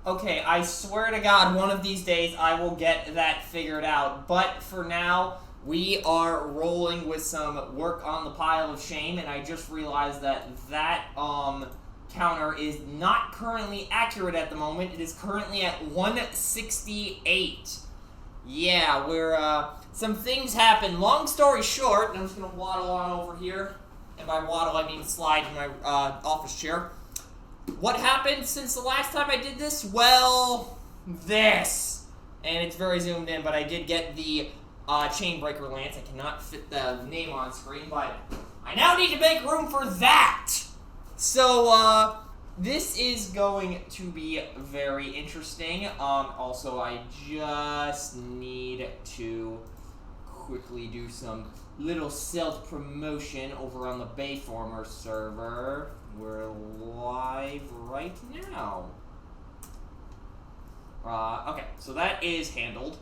Okay, I swear to God, one of these days I will get that figured out. But for now, we are rolling with some work on the pile of shame, and I just realized that counter is not currently accurate at the moment. It is currently at 168. Yeah, some things happen. Long story short, and I'm just gonna waddle on over here, and by waddle I mean slide in my office chair. What happened since the last time I did this? Well, this. And it's very zoomed in, but I did get the Chainbreaker Lance. I cannot fit the name on screen, but I now need to make room for that! So, this is going to be very interesting. Also, I just need to quickly do some little self-promotion over on the Bayformer server. We're live right now. Okay, so that is handled.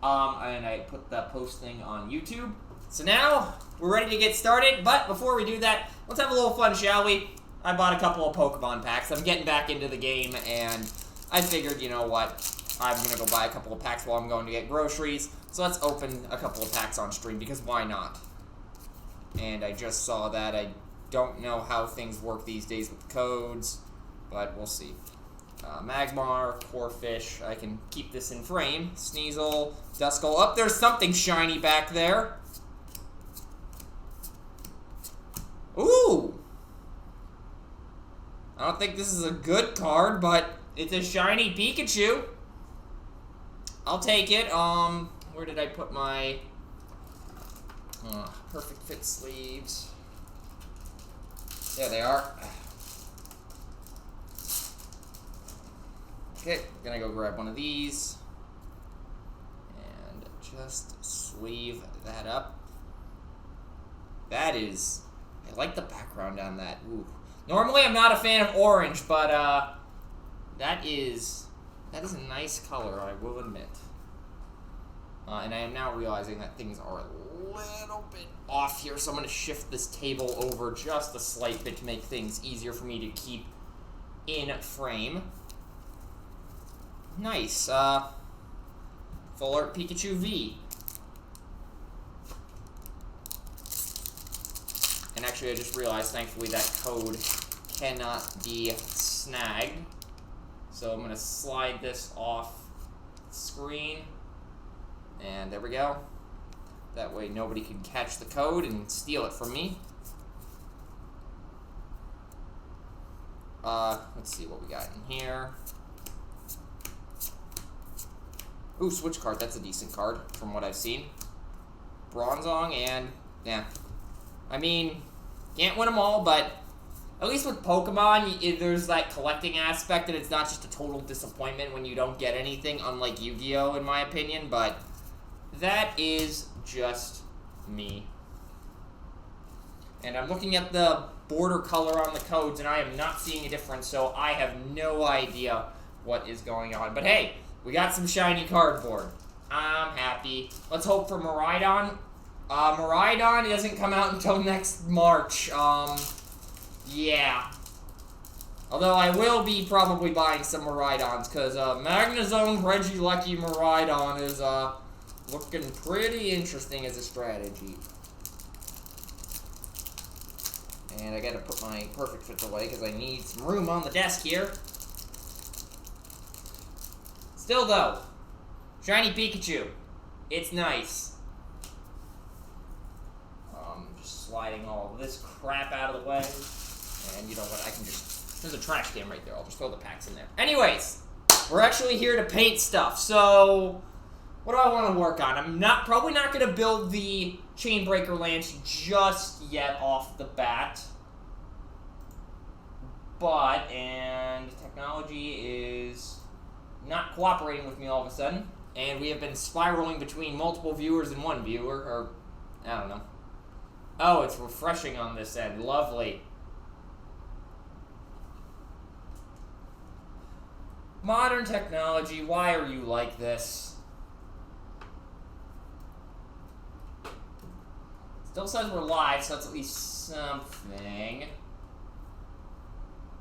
And I put the posting on YouTube. So now, we're ready to get started, but before we do that, let's have a little fun, shall we? I bought a couple of Pokemon packs. I'm getting back into the game, and I figured, you know what, I'm gonna go buy a couple of packs while I'm going to get groceries. So let's open a couple of packs on stream, because why not? And I just saw that. I don't know how things work these days with the codes, but we'll see. Magmar, Corphish, I can keep this in frame. Sneasel, Duskull. Oh, there's something shiny back there. Ooh! I don't think this is a good card, but it's a shiny Pikachu. I'll take it. Where did I put my perfect fit sleeves? There they are. Okay, gonna go grab one of these and just sleeve that up. That is, I like the background on that. Ooh. Normally I'm not a fan of orange, but that is a nice color, I will admit. And I am now realizing that things are a little bit off here, so I'm going to shift this table over just a slight bit to make things easier for me to keep in frame. Nice. Full Art Pikachu V. And actually, I just realized, thankfully, that code cannot be snagged. So I'm going to slide this off screen. And there we go. That way nobody can catch the code and steal it from me. Let's see what we got in here. Ooh, Switch card. That's a decent card from what I've seen. Bronzong and, yeah. I mean, can't win them all, but at least with Pokemon, there's that collecting aspect, and it's not just a total disappointment when you don't get anything, unlike Yu-Gi-Oh, in my opinion, but that is just me. And I'm looking at the border color on the codes, and I am not seeing a difference, so I have no idea what is going on. But hey, we got some shiny cardboard. I'm happy. Let's hope for Miraidon. Miraidon doesn't come out until next March. Yeah. Although I will be probably buying some Miraidons, because Magnezone Regieleki Miraidon is looking pretty interesting as a strategy. And I gotta put my perfect fit away, because I need some room on the desk here. Still though, shiny Pikachu. It's nice. Just sliding all of this crap out of the way. And you know what, I can just, there's a trash can right there. I'll just throw the packs in there. Anyways, we're actually here to paint stuff. So, what do I want to work on? I'm probably not going to build the Chainbreaker Lance just yet off the bat. But, and technology is not cooperating with me all of a sudden. And we have been spiraling between multiple viewers and one viewer, or, I don't know. Oh, it's refreshing on this end. Lovely. Modern technology, why are you like this? Still says we're live, so that's at least something.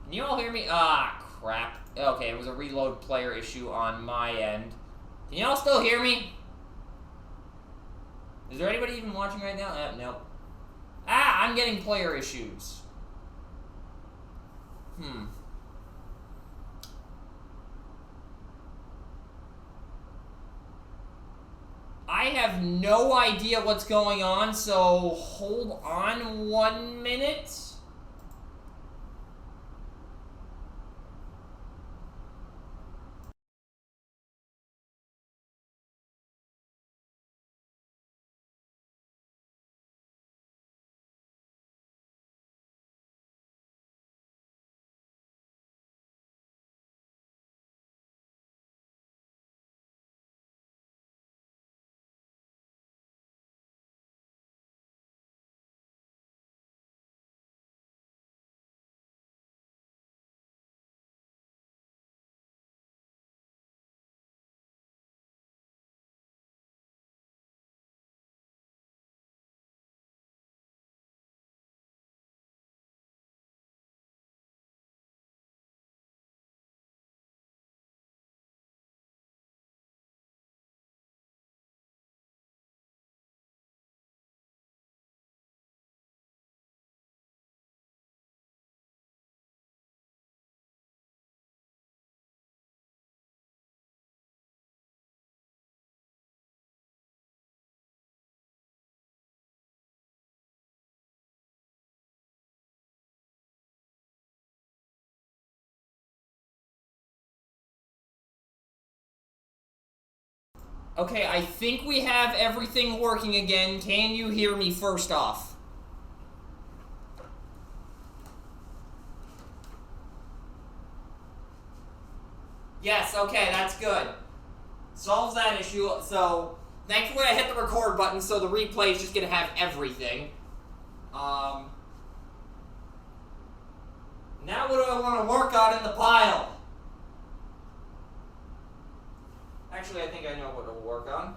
Can you all hear me? Ah, crap. Okay, it was a reload player issue on my end. Can y'all still hear me? Is there anybody even watching right now? Nope. Ah, I'm getting player issues. I have no idea what's going on, so hold on 1 minute. Okay, I think we have everything working again. Can you hear me first off? Yes, okay, that's good. Solves that issue. So, thankfully I hit the record button, so the replay is just gonna have everything. Now what do I want to work on in the pile? Actually, I think I know what to work on.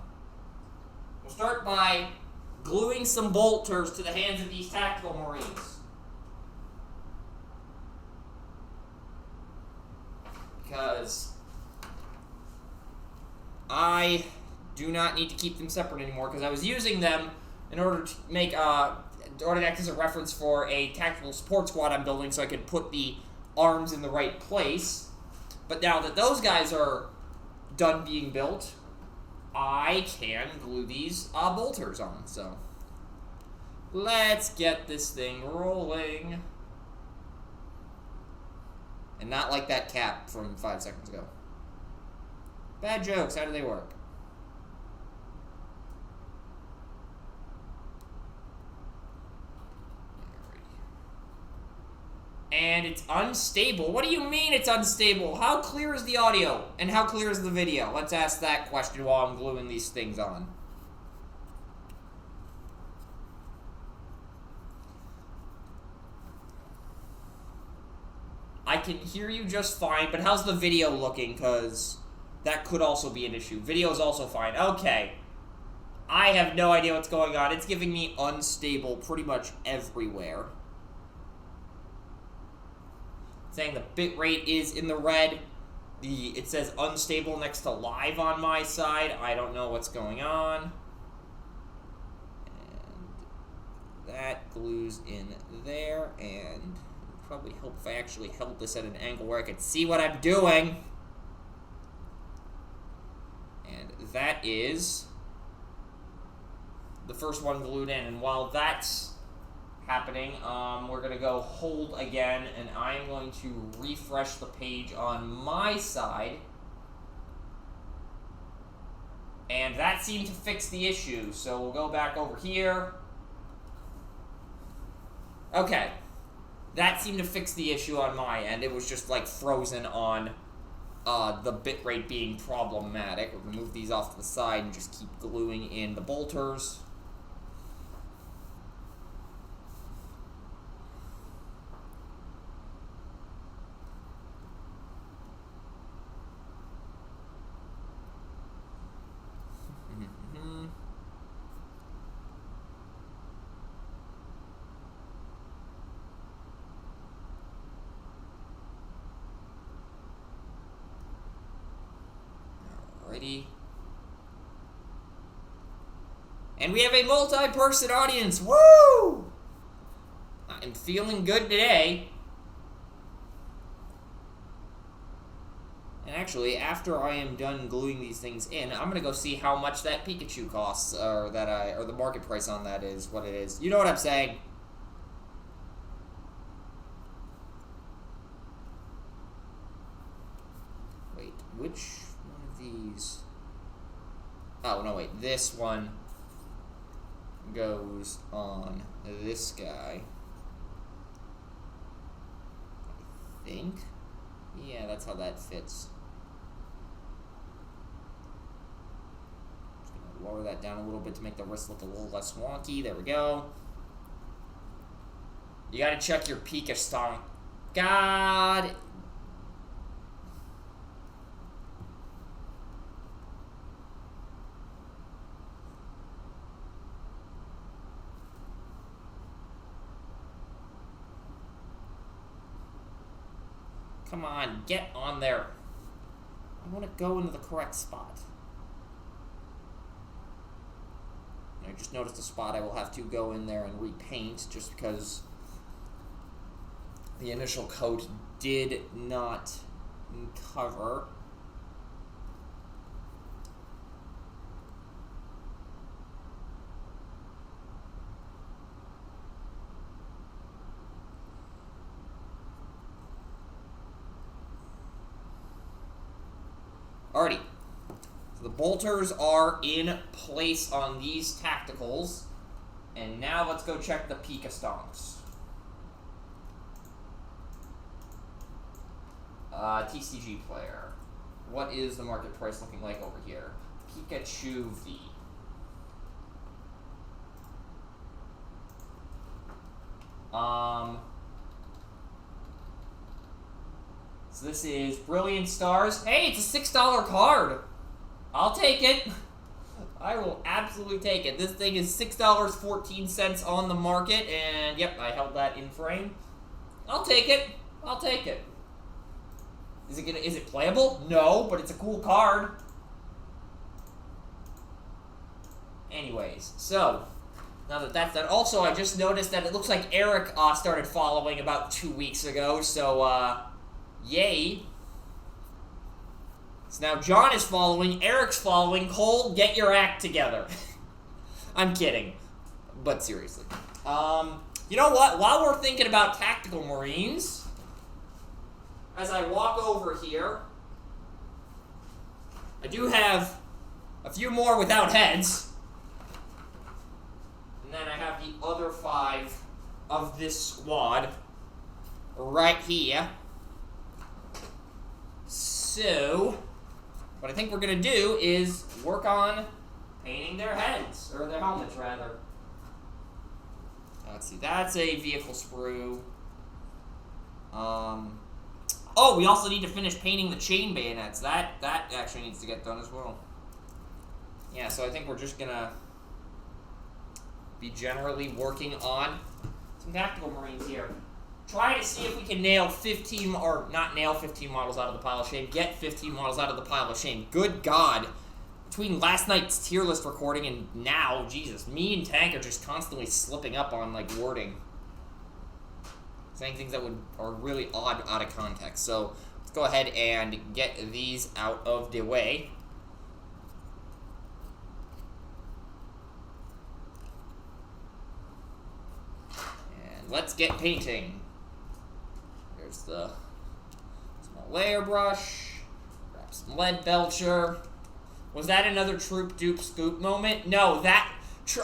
We'll start by gluing some bolters to the hands of these tactical marines. Because I do not need to keep them separate anymore, because I was using them in order to make in order to act as a reference for a tactical support squad I'm building, so I could put the arms in the right place. But now that those guys are done being built, I can glue these bolters on. So let's get this thing rolling. And not like that cap from 5 seconds ago. Bad jokes, how do they work? And it's unstable. What do you mean it's unstable? How clear is the audio? And how clear is the video? Let's ask that question while I'm gluing these things on. I can hear you just fine, but how's the video looking? Because that could also be an issue. Video is also fine. Okay. I have no idea what's going on. It's giving me unstable pretty much everywhere. Saying the bitrate is in the red. It says unstable next to live on my side. I don't know what's going on. And that glues in there, and it would probably help if I actually held this at an angle where I could see what I'm doing. And that is the first one glued in, and while that's happening, we're gonna go hold again, and I'm going to refresh the page on my side, and that seemed to fix the issue. So we'll go back over here. Okay, that seemed to fix the issue on my end. It was just like frozen on the bitrate being problematic. We're gonna move these off to the side and just keep gluing in the bolters. already. And we have a multi-person audience. Woo! I'm feeling good today. And actually, after I am done gluing these things in, I'm gonna go see how much that Pikachu costs, or the market price on that is, what it is. You know what I'm saying? Wait, which one of these? Oh, no, wait, this one goes on this guy. I think? Yeah, that's how that fits. Just gonna lower that down a little bit to make the wrist look a little less wonky. There we go. You gotta check your Pika Stomp. God. Come on, get on there. I want to go into the correct spot. I just noticed a spot I will have to go in there and repaint just because the initial coat did not cover. Alrighty, so the bolters are in place on these tacticals, and now let's go check the Pika Stomps. TCG player. What is the market price looking like over here? Pikachu V. So this is Brilliant Stars. Hey, it's a $6 card. I'll take it. I will absolutely take it. This thing is $6.14 on the market, and yep, I held that in frame. I'll take it. I'll take it. Is it playable? No, but it's a cool card. Anyways, so now that that's done, also I just noticed that it looks like Eric started following about 2 weeks ago. So yay. So now John is following, Eric's following. Cole, get your act together. I'm kidding, but seriously. You know what? While we're thinking about Tactical Marines, as I walk over here, I do have a few more without heads. And then I have the other 5 of this squad right here. So, what I think we're going to do is work on painting their heads, or their helmets, rather. Let's see, that's a vehicle sprue. Oh, we also need to finish painting the chain bayonets. That actually needs to get done as well. Yeah, so I think we're just going to be generally working on some Tactical Marines here. Try to see if we can nail 15, or not nail 15 models out of the pile of shame, get 15 models out of the pile of shame. Good God. Between last night's tier list recording and now, Jesus, me and Tank are just constantly slipping up on, like, wording. Saying things that are really odd out of context. So, let's go ahead and get these out of the way. And let's get painting. There's the small layer brush. Grab some lead belcher. Was that another Troop Dupe Scoop moment? No,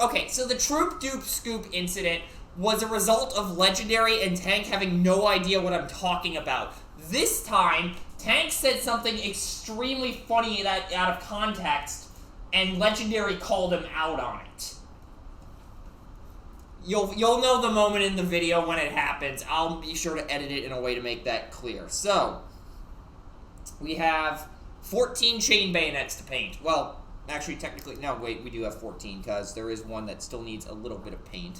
okay, so the Troop Dupe Scoop incident was a result of Legendary and Tank having no idea what I'm talking about. This time, Tank said something extremely funny out of context, and Legendary called him out on it. You'll know the moment in the video when it happens. I'll be sure to edit it in a way to make that clear. So, we have 14 chain bayonets to paint. Well, actually, technically, no, wait, we do have 14, because there is one that still needs a little bit of paint.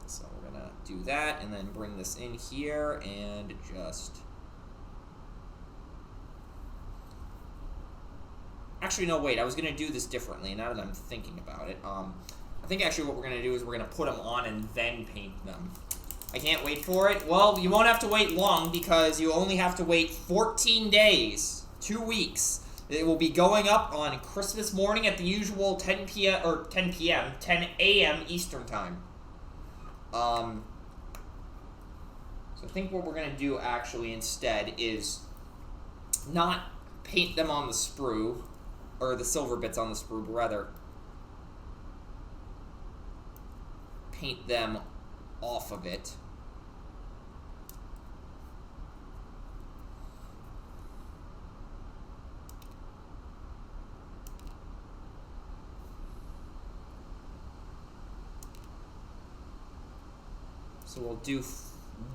So we're going to do that, and then bring this in here, and just Actually, no, wait. I was going to do this differently, now that I'm thinking about it. I think actually what we're going to do is we're going to put them on and then paint them. I can't wait for it. Well, you won't have to wait long because you only have to wait 14 days, 2 weeks. It will be going up on Christmas morning at the usual 10 a.m. Eastern time. So I think what we're going to do actually instead is not paint them on the sprue, or the silver bits on the sprue, but rather paint them off of it. So we'll do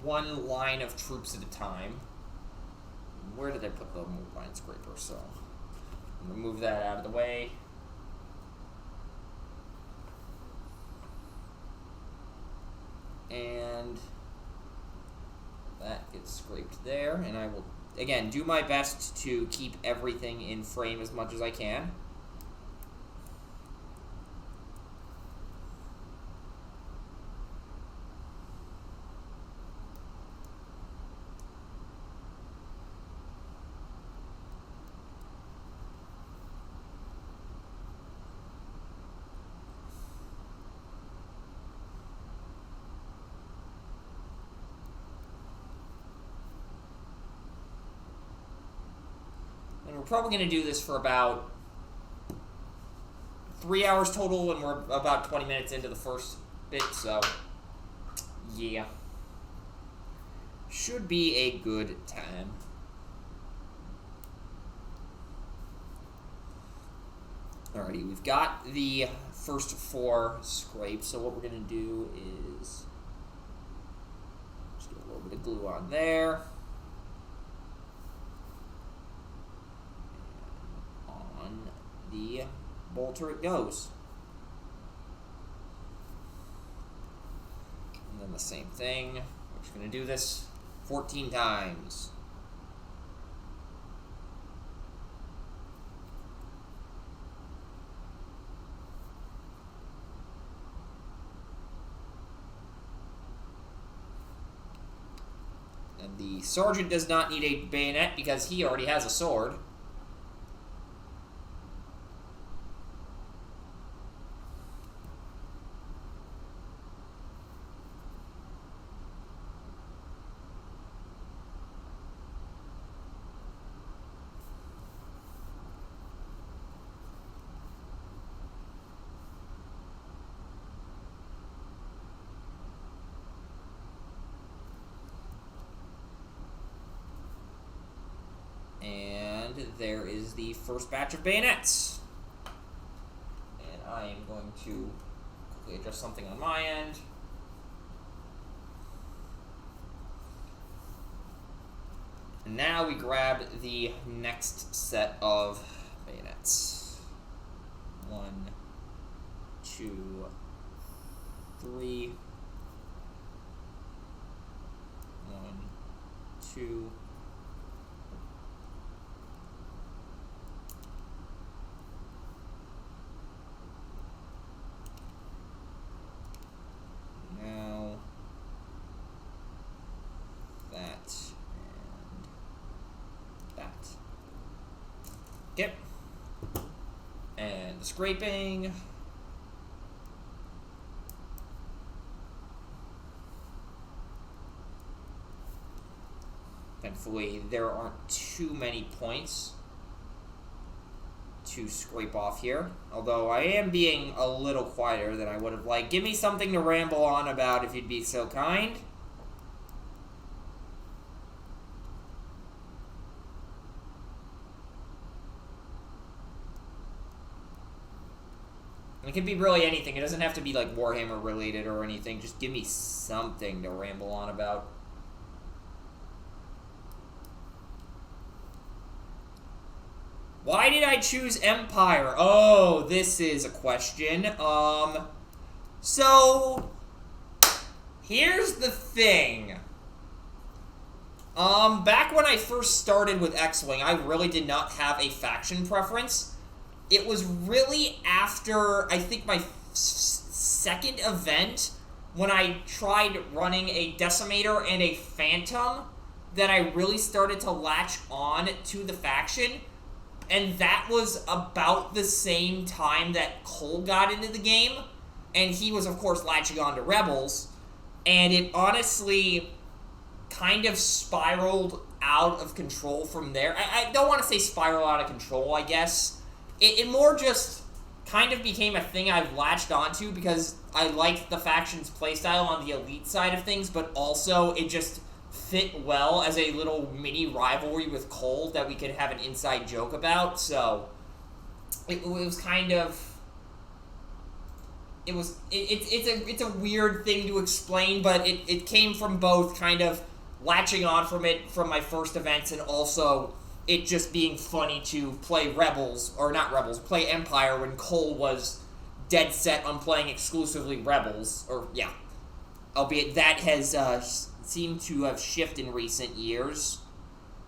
one line of troops at a time. Where did I put the line scraper? So I'm going to move that out of the way. And that gets scraped there. And I will, again, do my best to keep everything in frame as much as I can. And we're probably going to do this for about 3 hours total, and we're about 20 minutes into the first bit, so yeah. Should be a good time. Alrighty, we've got the first 4 scraped, so what we're going to do is just get a little bit of glue on there. The bolter it goes. And then the same thing. We're just going to do this 14 times. And the sergeant does not need a bayonet because he already has a sword. And there is the first batch of bayonets. And I am going to quickly adjust something on my end. And now we grab the next set of bayonets. 1, 2, 3. 1, 2. Now that and that. Okay. And the scraping. Thankfully, there aren't too many points to scrape off here. Although I am being a little quieter than I would have liked. Give me something to ramble on about if you'd be so kind. And it can be really anything. It doesn't have to be like Warhammer related or anything. Just give me something to ramble on about. Why did I choose Empire? Oh, this is a question. So here's the thing. Back when I first started with X-Wing, I really did not have a faction preference. it was really after, I think, my second event when I tried running a Decimator and a Phantom that I really started to latch on to the faction. And that was about the same time that Cole got into the game. And he was, of course, latching on to Rebels. And it honestly kind of spiraled out of control from there. I don't want to say spiral out of control, I guess. It more just kind of became a thing I've latched onto because I liked the faction's playstyle on the elite side of things, but also it just fit well as a little mini rivalry with Cole that we could have an inside joke about. So it was kind of... It's a weird thing to explain, but it came from both kind of latching on from it from my first events and also it just being funny to play Rebels, or not Rebels, play Empire when Cole was dead set on playing exclusively Rebels, or yeah. Albeit that has seemed to have shifted in recent years,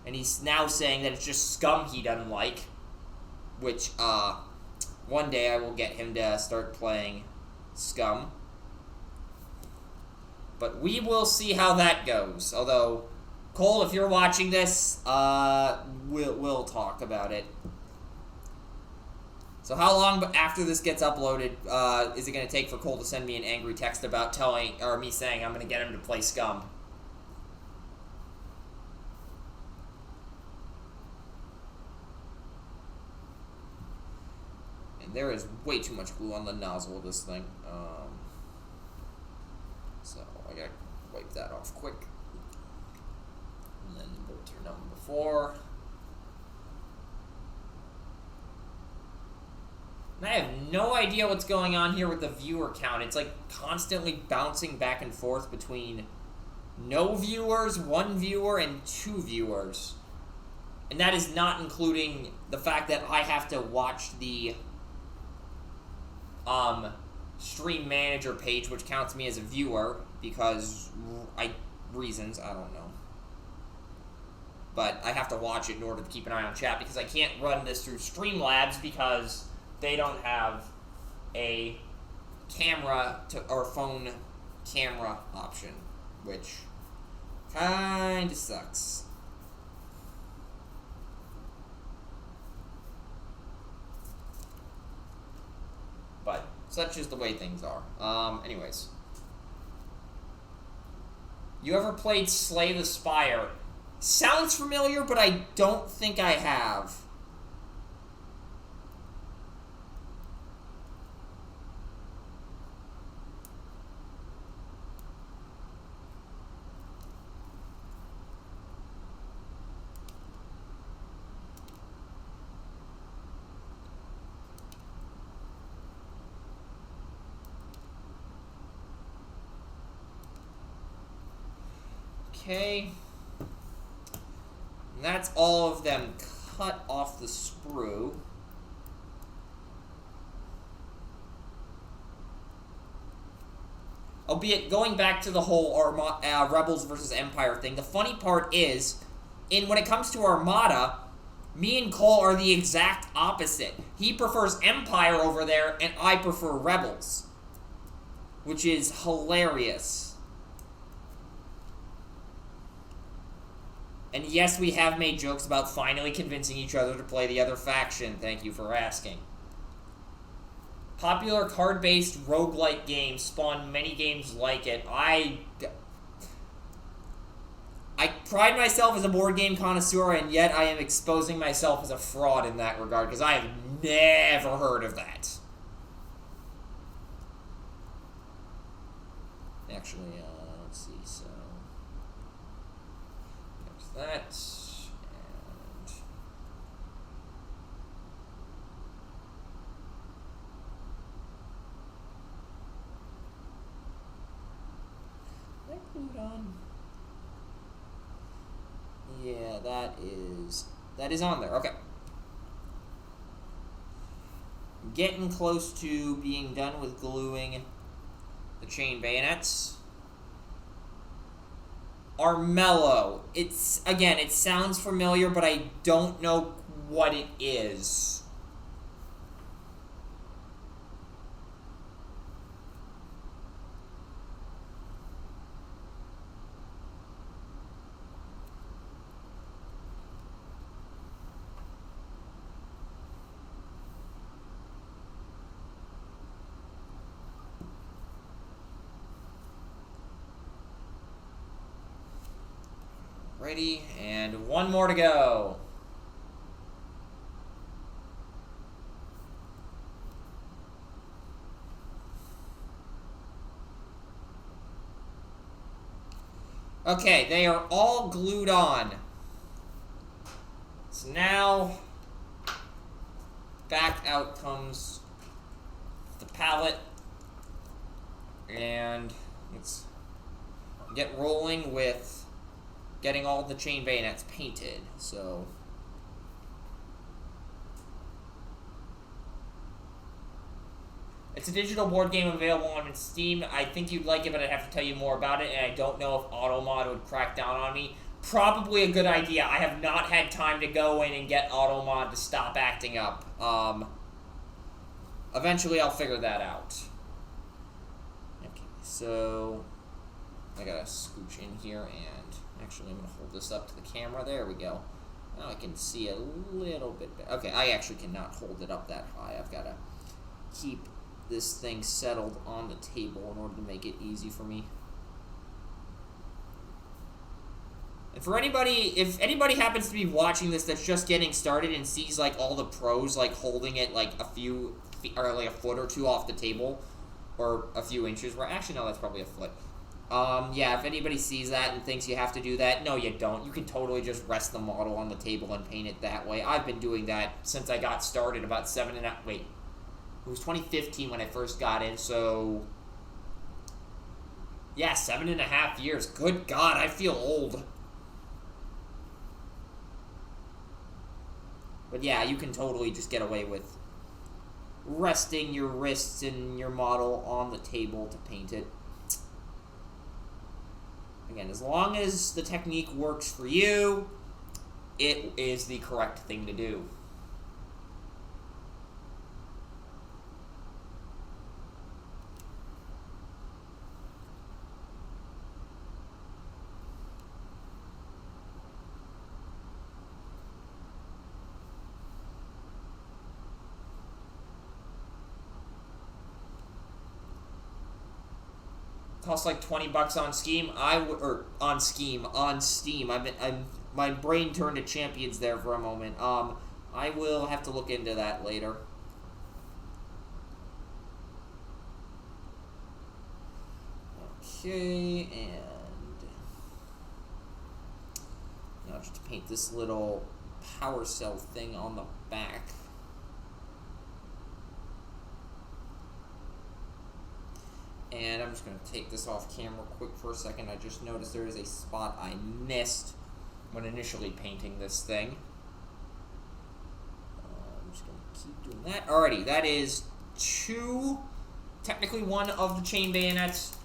and he's now saying that it's just Scum he doesn't like, which one day I will get him to start playing Scum. But we will see how that goes. Although, Cole, if you're watching this, we'll talk about it. So how long after this gets uploaded is it going to take for Cole to send me an angry text about me saying I'm going to get him to play Scum? And there is way too much glue on the nozzle of this thing. So I gotta wipe that off quick. And then go to number 4. And I have no idea what's going on here with the viewer count. It's like constantly bouncing back and forth between no viewers, 1 viewer, and 2 viewers. And that is not including the fact that I have to watch the stream manager page, which counts me as a viewer because reasons, I don't know. But I have to watch it in order to keep an eye on chat because I can't run this through Streamlabs because they don't have a camera or phone camera option, which kinda sucks. But such is the way things are. Anyways. You ever played Slay the Spire? Sounds familiar, but I don't think I have. Okay, and that's all of them cut off the sprue. Albeit, going back to the whole Rebels versus Empire thing, the funny part is, when it comes to Armada, me and Cole are the exact opposite. He prefers Empire over there, and I prefer Rebels. Which is hilarious. And yes, we have made jokes about finally convincing each other to play the other faction. Thank you for asking. Popular card-based roguelike games spawn many games like it. I pride myself as a board game connoisseur, and yet I am exposing myself as a fraud in that regard, because I have never heard of that. Actually, let's see, so... there's that, and... Did I glue it on? Yeah, that is on there, okay. Getting close to being done with gluing the chain bayonets. Armello. Again, it sounds familiar, but I don't know what it is. Ready, and one more to go. Okay, they are all glued on. So now, back out comes the palette, and let's get rolling with getting all the chain bayonets painted. So it's a digital board game available on Steam. I think you'd like it, but I'd have to tell you more about it, and I don't know if Automod would crack down on me. Probably a good idea. I have not had time to go in and get Automod to stop acting up. Eventually I'll figure that out. Okay, so I gotta scooch in here, and actually I'm gonna hold this up to the camera. There we go. Now I can see a little bit better. Okay, I actually cannot hold it up that high. I've gotta keep this thing settled on the table in order to make it easy for me. And for anybody, if anybody happens to be watching this that's just getting started and sees like all the pros like holding it like a few feet, or like a foot or two off the table, or a few inches, where actually no, that's probably a foot. Yeah, if anybody sees that and thinks you have to do that, no you don't. You can totally just rest the model on the table and paint it that way. I've been doing that since I got started about it was 2015 when I first got in, so yeah, 7.5 years. Good God, I feel old. But yeah, you can totally just get away with resting your wrists and your model on the table to paint it. Again, as long as the technique works for you, it is the correct thing to do. Costs like $20 on Steam. On Steam. My brain turned to Champions there for a moment. I will have to look into that later. Okay, and now just to paint this little power cell thing on the back. And I'm just going to take this off camera quick for a second. I just noticed there is a spot I missed when initially painting this thing. I'm just going to keep doing that. Alrighty, that is technically one of the chain bayonets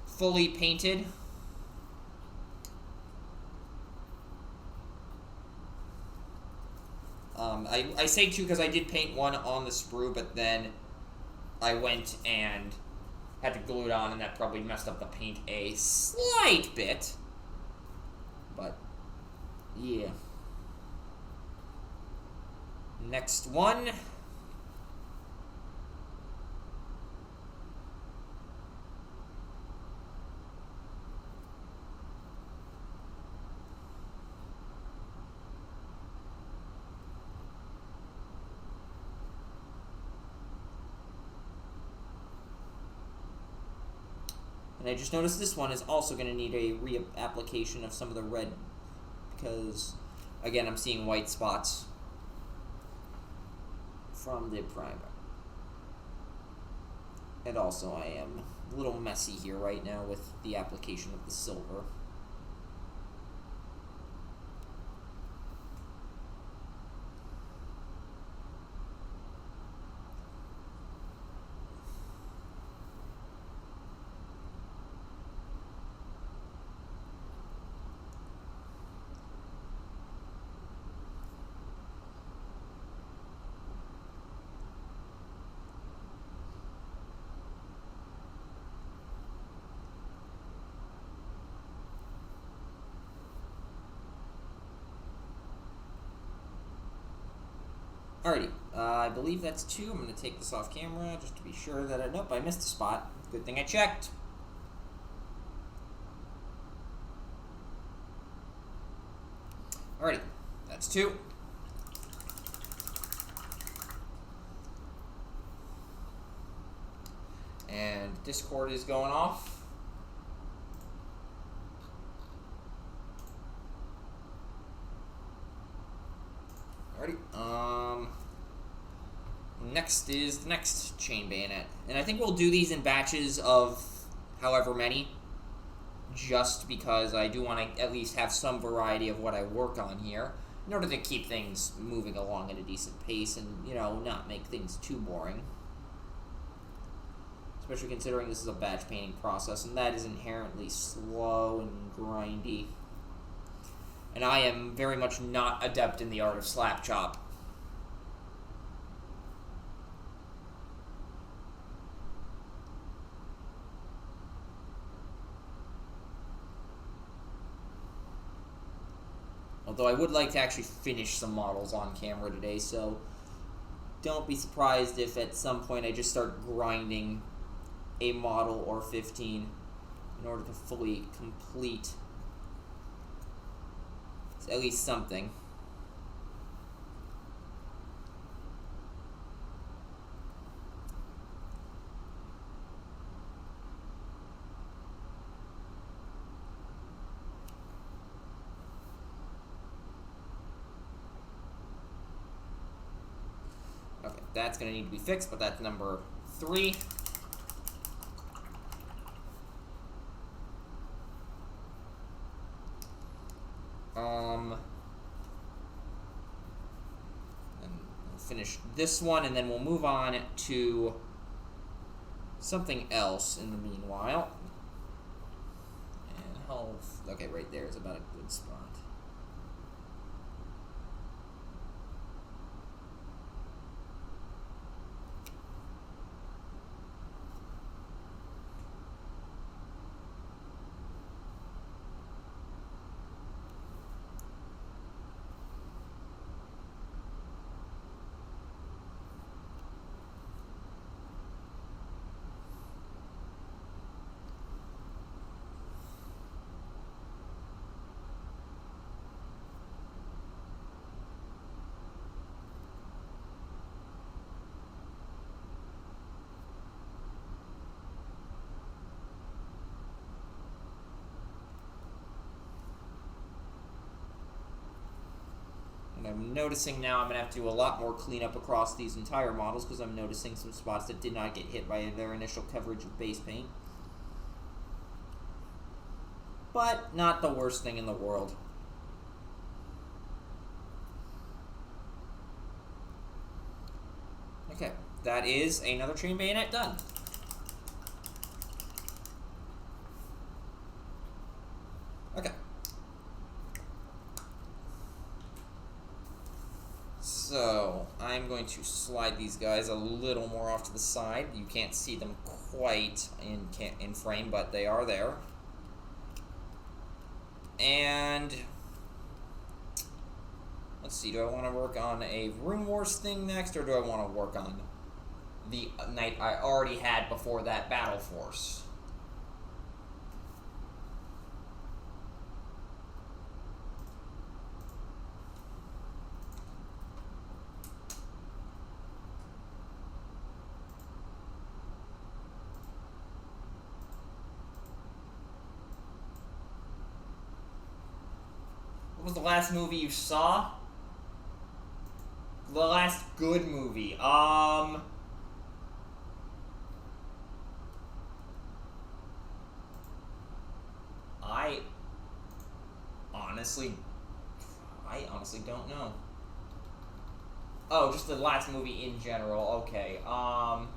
fully painted. I say two because I did paint one on the sprue, but then I went and had to glue it on, and that probably messed up the paint a slight bit. But, yeah. Next one. And I just noticed this one is also going to need a reapplication of some of the red, because, again, I'm seeing white spots from the primer. And also I am a little messy here right now with the application of the silver. Alrighty, I believe that's two. I'm going to take this off camera just to be sure that nope, I missed a spot. Good thing I checked. Next two. And Discord is going off. Alrighty. Next is the next chain bayonet. And I think we'll do these in batches of however many. Just because I do want to at least have some variety of what I work on here. In order to keep things moving along at a decent pace and, you know, not make things too boring. Especially considering this is a batch painting process, and that is inherently slow and grindy. And I am very much not adept in the art of slap chop. Although I would like to actually finish some models on camera today, so don't be surprised if at some point I just start grinding a model or 15 in order to fully complete at least something. Okay, that's going to need to be fixed, but that's number 3. And we'll finish this one, and then we'll move on to something else in the meanwhile. And health. Okay, right there is about a good spot. I'm noticing now I'm going to have to do a lot more cleanup across these entire models because I'm noticing some spots that did not get hit by their initial coverage of base paint. But not the worst thing in the world. Okay, that is another chain bayonet done. Okay. So, I'm going to slide these guys a little more off to the side. You can't see them quite in frame, but they are there. And let's see, do I want to work on a Rune Wars thing next, or do I want to work on the knight I already had before that, Battle Force? What was the last movie you saw? The last good movie. I honestly don't know. Oh, just the last movie in general. Okay. I'm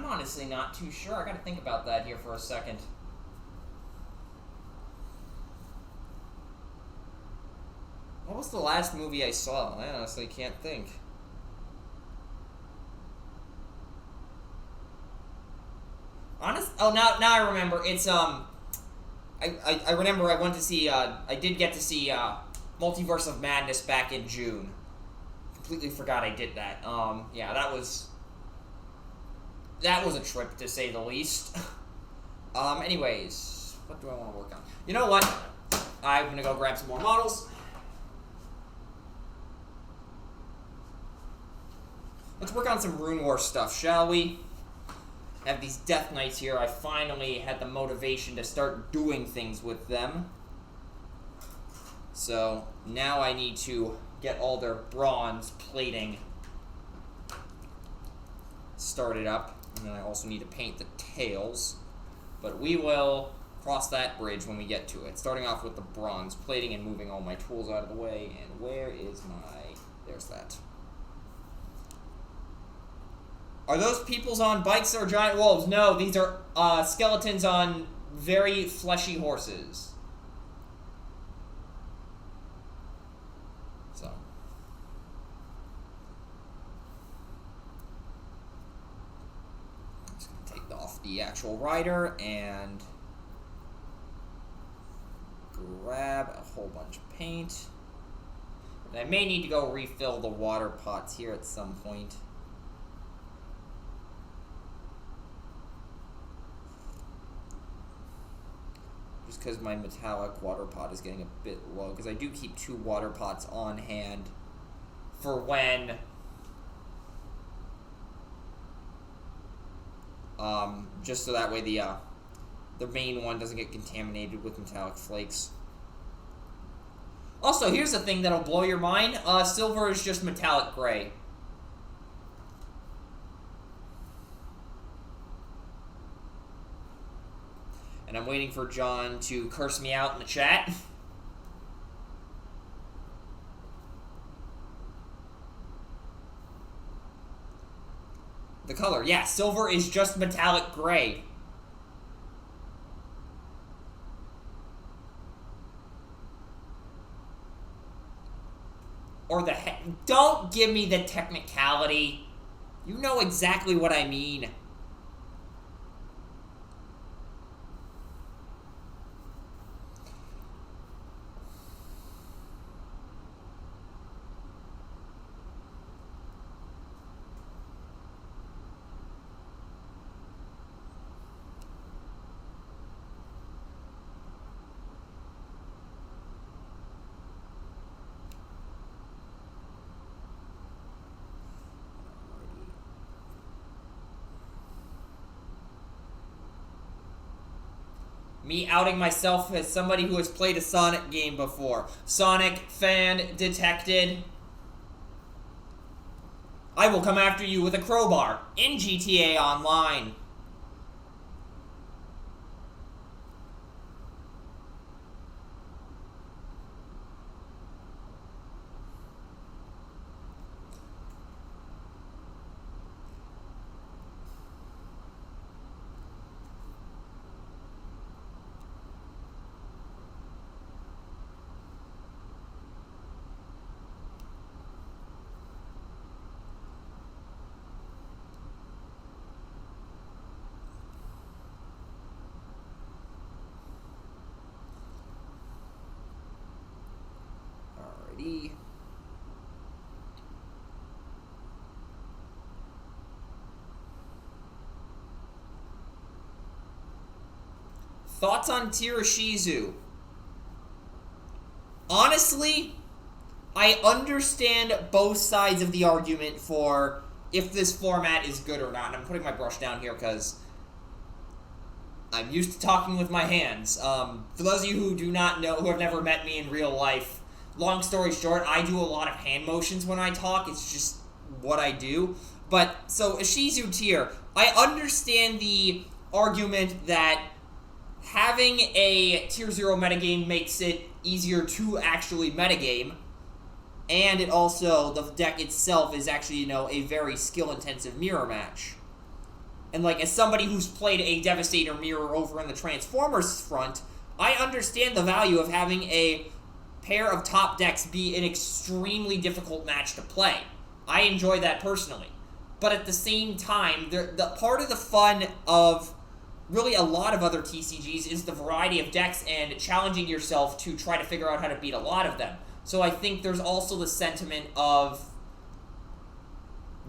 honestly not too sure. I gotta think about that here for a second. What was the last movie I saw? I honestly can't think. Now I remember. It's I remember I went to see I did get to see Multiverse of Madness back in June. Completely forgot I did that. Yeah, that was a trip to say the least. Anyways, what do I want to work on? You know what? I'm gonna go grab some more models. Let's work on some Rune War stuff, shall we? I have these Death Knights here. I finally had the motivation to start doing things with them. So, now I need to get all their bronze plating started up. And then I also need to paint the tails. But we will cross that bridge when we get to it. Starting off with the bronze plating and moving all my tools out of the way. And where is my... There's that. Are those peoples on bikes or giant wolves? No, these are skeletons on very fleshy horses. So. I'm just going to take off the actual rider and grab a whole bunch of paint. And I may need to go refill the water pots here at some point. Just because my metallic water pot is getting a bit low, because I do keep 2 water pots on hand for when just so that way the main one doesn't get contaminated with metallic flakes. Also, here's the thing that'll blow your mind. Silver is just metallic gray. And I'm waiting for John to curse me out in the chat. The color, yeah, silver is just metallic gray. Or the don't give me the technicality. You know exactly what I mean. Me outing myself as somebody who has played a Sonic game before. Sonic fan detected. I will come after you with a crowbar in GTA Online. Alrighty. Thoughts on Tirashizu? Honestly, I understand both sides of the argument for if this format is good or not. And I'm putting my brush down here because I'm used to talking with my hands. For those of you who do not know, who have never met me in real life, long story short, I do a lot of hand motions when I talk. It's just what I do. But, so, Ishizu Tier, I understand the argument that having a Tier 0 metagame makes it easier to actually metagame, and it also, the deck itself is actually, you know, a very skill-intensive mirror match. And, like, as somebody who's played a Devastator mirror over in the Transformers front, I understand the value of having a pair of top decks be an extremely difficult match to play. I enjoy that personally. But at the same time, the part of the fun of really a lot of other TCGs is the variety of decks and challenging yourself to try to figure out how to beat a lot of them. So I think there's also the sentiment of really a lot of other TCGs is the variety of decks and challenging yourself to try to figure out how to beat a lot of them. So I think there's also the sentiment of really a lot of other TCGs is the variety of decks and challenging yourself to try to figure out how to beat a lot of them. So I think there's also the sentiment of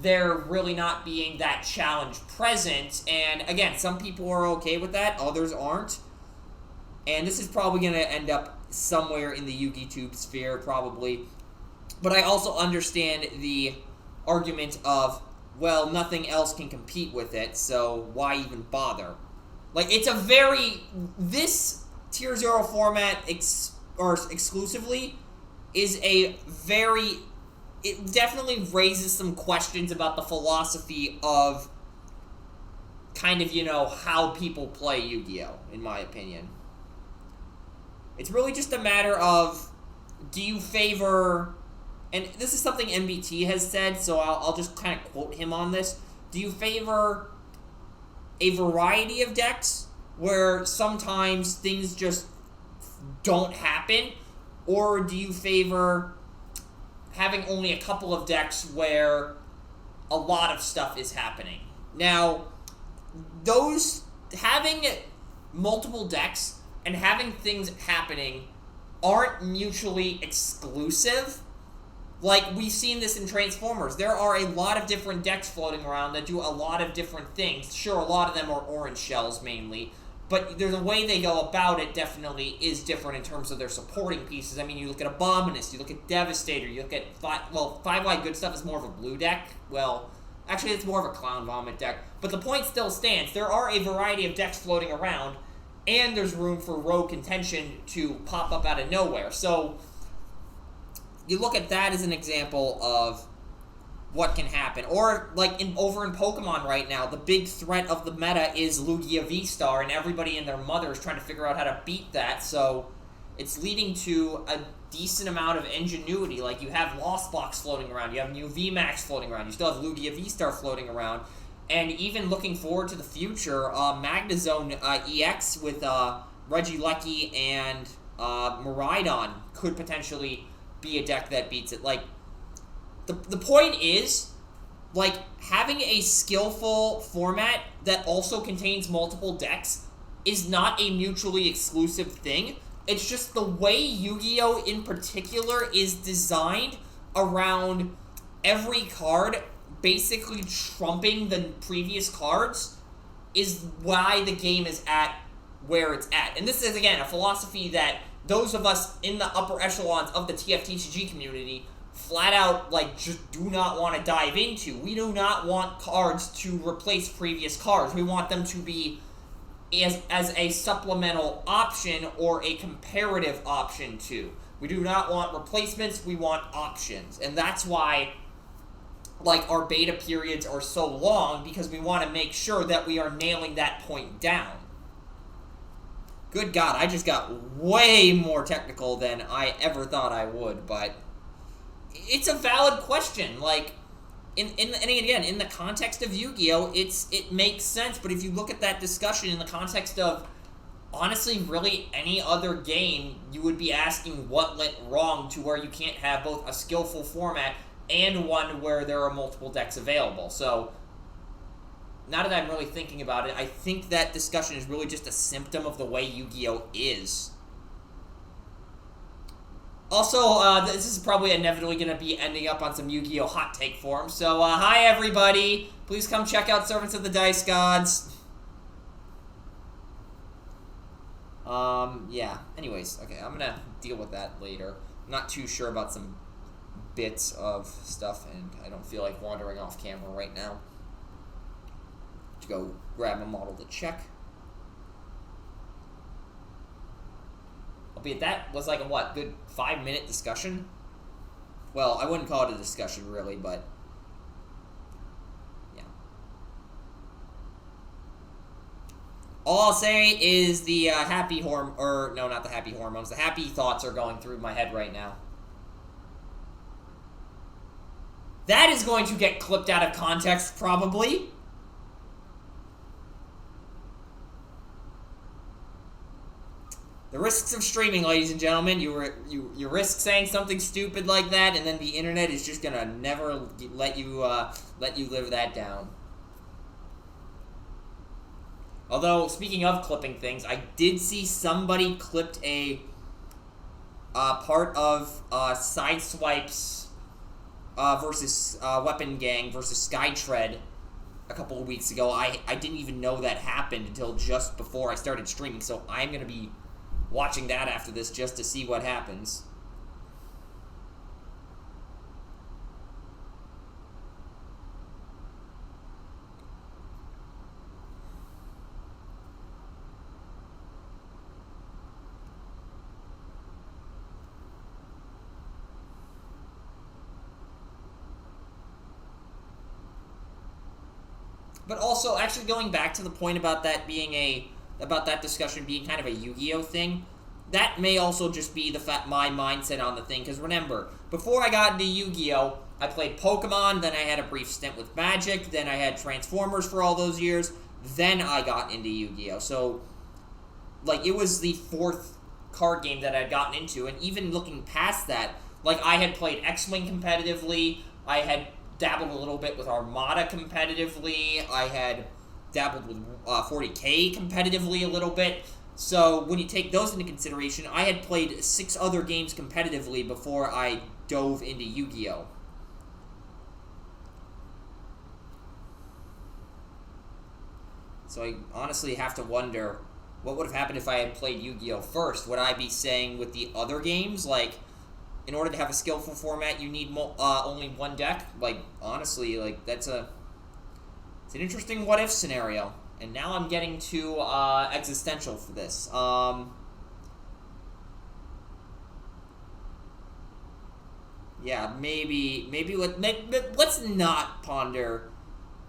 there really not being that challenge present. And again, some people are okay with that, others aren't. And this is probably going to end up somewhere in the YugiTube sphere, probably. But I also understand the argument of, well, nothing else can compete with it, so why even bother? Like, it's a very... This Tier 0 format, exclusively, is a very... It definitely raises some questions about the philosophy of kind of, how people play Yu-Gi-Oh!, in my opinion. It's really just a matter of, do you favor... And this is something MBT has said, so I'll just kind of quote him on this. Do you favor a variety of decks where sometimes things just don't happen? Or do you favor having only a couple of decks where a lot of stuff is happening? Now, having multiple decks and having things happening aren't mutually exclusive. Like, we've seen this in Transformers. There are a lot of different decks floating around that do a lot of different things. Sure, a lot of them are orange shells, mainly. But there's a way they go about it definitely is different in terms of their supporting pieces. I mean, you look at Abominus, you look at Devastator, you look at... Five-White Good Stuff is more of a blue deck. Well, actually, it's more of a Clown Vomit deck. But the point still stands. There are a variety of decks floating around, and there's room for rogue contention to pop up out of nowhere. So you look at that as an example of what can happen. Or, like, over in Pokemon right now, the big threat of the meta is Lugia V-Star, and everybody and their mother is trying to figure out how to beat that, so it's leading to a decent amount of ingenuity. Like, you have Lost Box floating around, you have new VMAX floating around, you still have Lugia V-Star floating around, and even looking forward to the future, Magnezone EX with Regieleki and Miraidon could potentially be a deck that beats it. Like, the point is, like, having a skillful format that also contains multiple decks is not a mutually exclusive thing. It's just the way Yu-Gi-Oh! In particular is designed around every card basically trumping the previous cards is why the game is at where it's at. And this is, again, a philosophy that those of us in the upper echelons of the TFTCG community flat out, like, just do not want to dive into. We do not want cards to replace previous cards. We want them to be as a supplemental option or a comparative option to. We do not want replacements, we want options. And that's why, like, our beta periods are so long, because we want to make sure that we are nailing that point down. Good God, I just got way more technical than I ever thought I would, but it's a valid question. Like, and again, in the context of Yu-Gi-Oh!, it makes sense, but if you look at that discussion in the context of, honestly, really any other game, you would be asking what went wrong to where you can't have both a skillful format and one where there are multiple decks available. So, now that I'm really thinking about it, I think that discussion is really just a symptom of the way Yu-Gi-Oh! Is. Also, this is probably inevitably going to be ending up on some Yu-Gi-Oh! Hot take forums. So, hi everybody! Please come check out Servants of the Dice Gods. Yeah. Anyways, okay, I'm going to deal with that later. I'm not too sure about some bits of stuff, and I don't feel like wandering off camera right now. To go grab a model to check. Albeit that was like a, what, good 5-minute discussion? Well, I wouldn't call it a discussion, really, but yeah. All I'll say is the the happy thoughts are going through my head right now. That is going to get clipped out of context, probably. The risks of streaming, ladies and gentlemen. You risk saying something stupid like that, and then the internet is just gonna never let you live that down. Although, speaking of clipping things, I did see somebody clipped a part of Sideswipe's versus Weapon Gang versus Skytread a couple of weeks ago. I didn't even know that happened until just before I started streaming, so I'm going to be watching that after this just to see what happens. But also, actually going back to the point about that discussion being kind of a Yu-Gi-Oh thing, that may also just be my mindset on the thing. Because remember, before I got into Yu-Gi-Oh, I played Pokemon, then I had a brief stint with Magic, then I had Transformers for all those years, then I got into Yu-Gi-Oh. So, like, it was the fourth card game that I'd gotten into, and even looking past that, like, I had played X-Wing competitively, I had dabbled a little bit with Armada competitively. I had dabbled with 40K competitively a little bit. So when you take those into consideration, I had played 6 other games competitively before I dove into Yu-Gi-Oh! So I honestly have to wonder, what would have happened if I had played Yu-Gi-Oh! First? Would I be saying with the other games, like, in order to have a skillful format, you need only one deck? Like, honestly, like, it's an interesting what-if scenario. And now I'm getting to existential for this. Yeah, maybe let's not ponder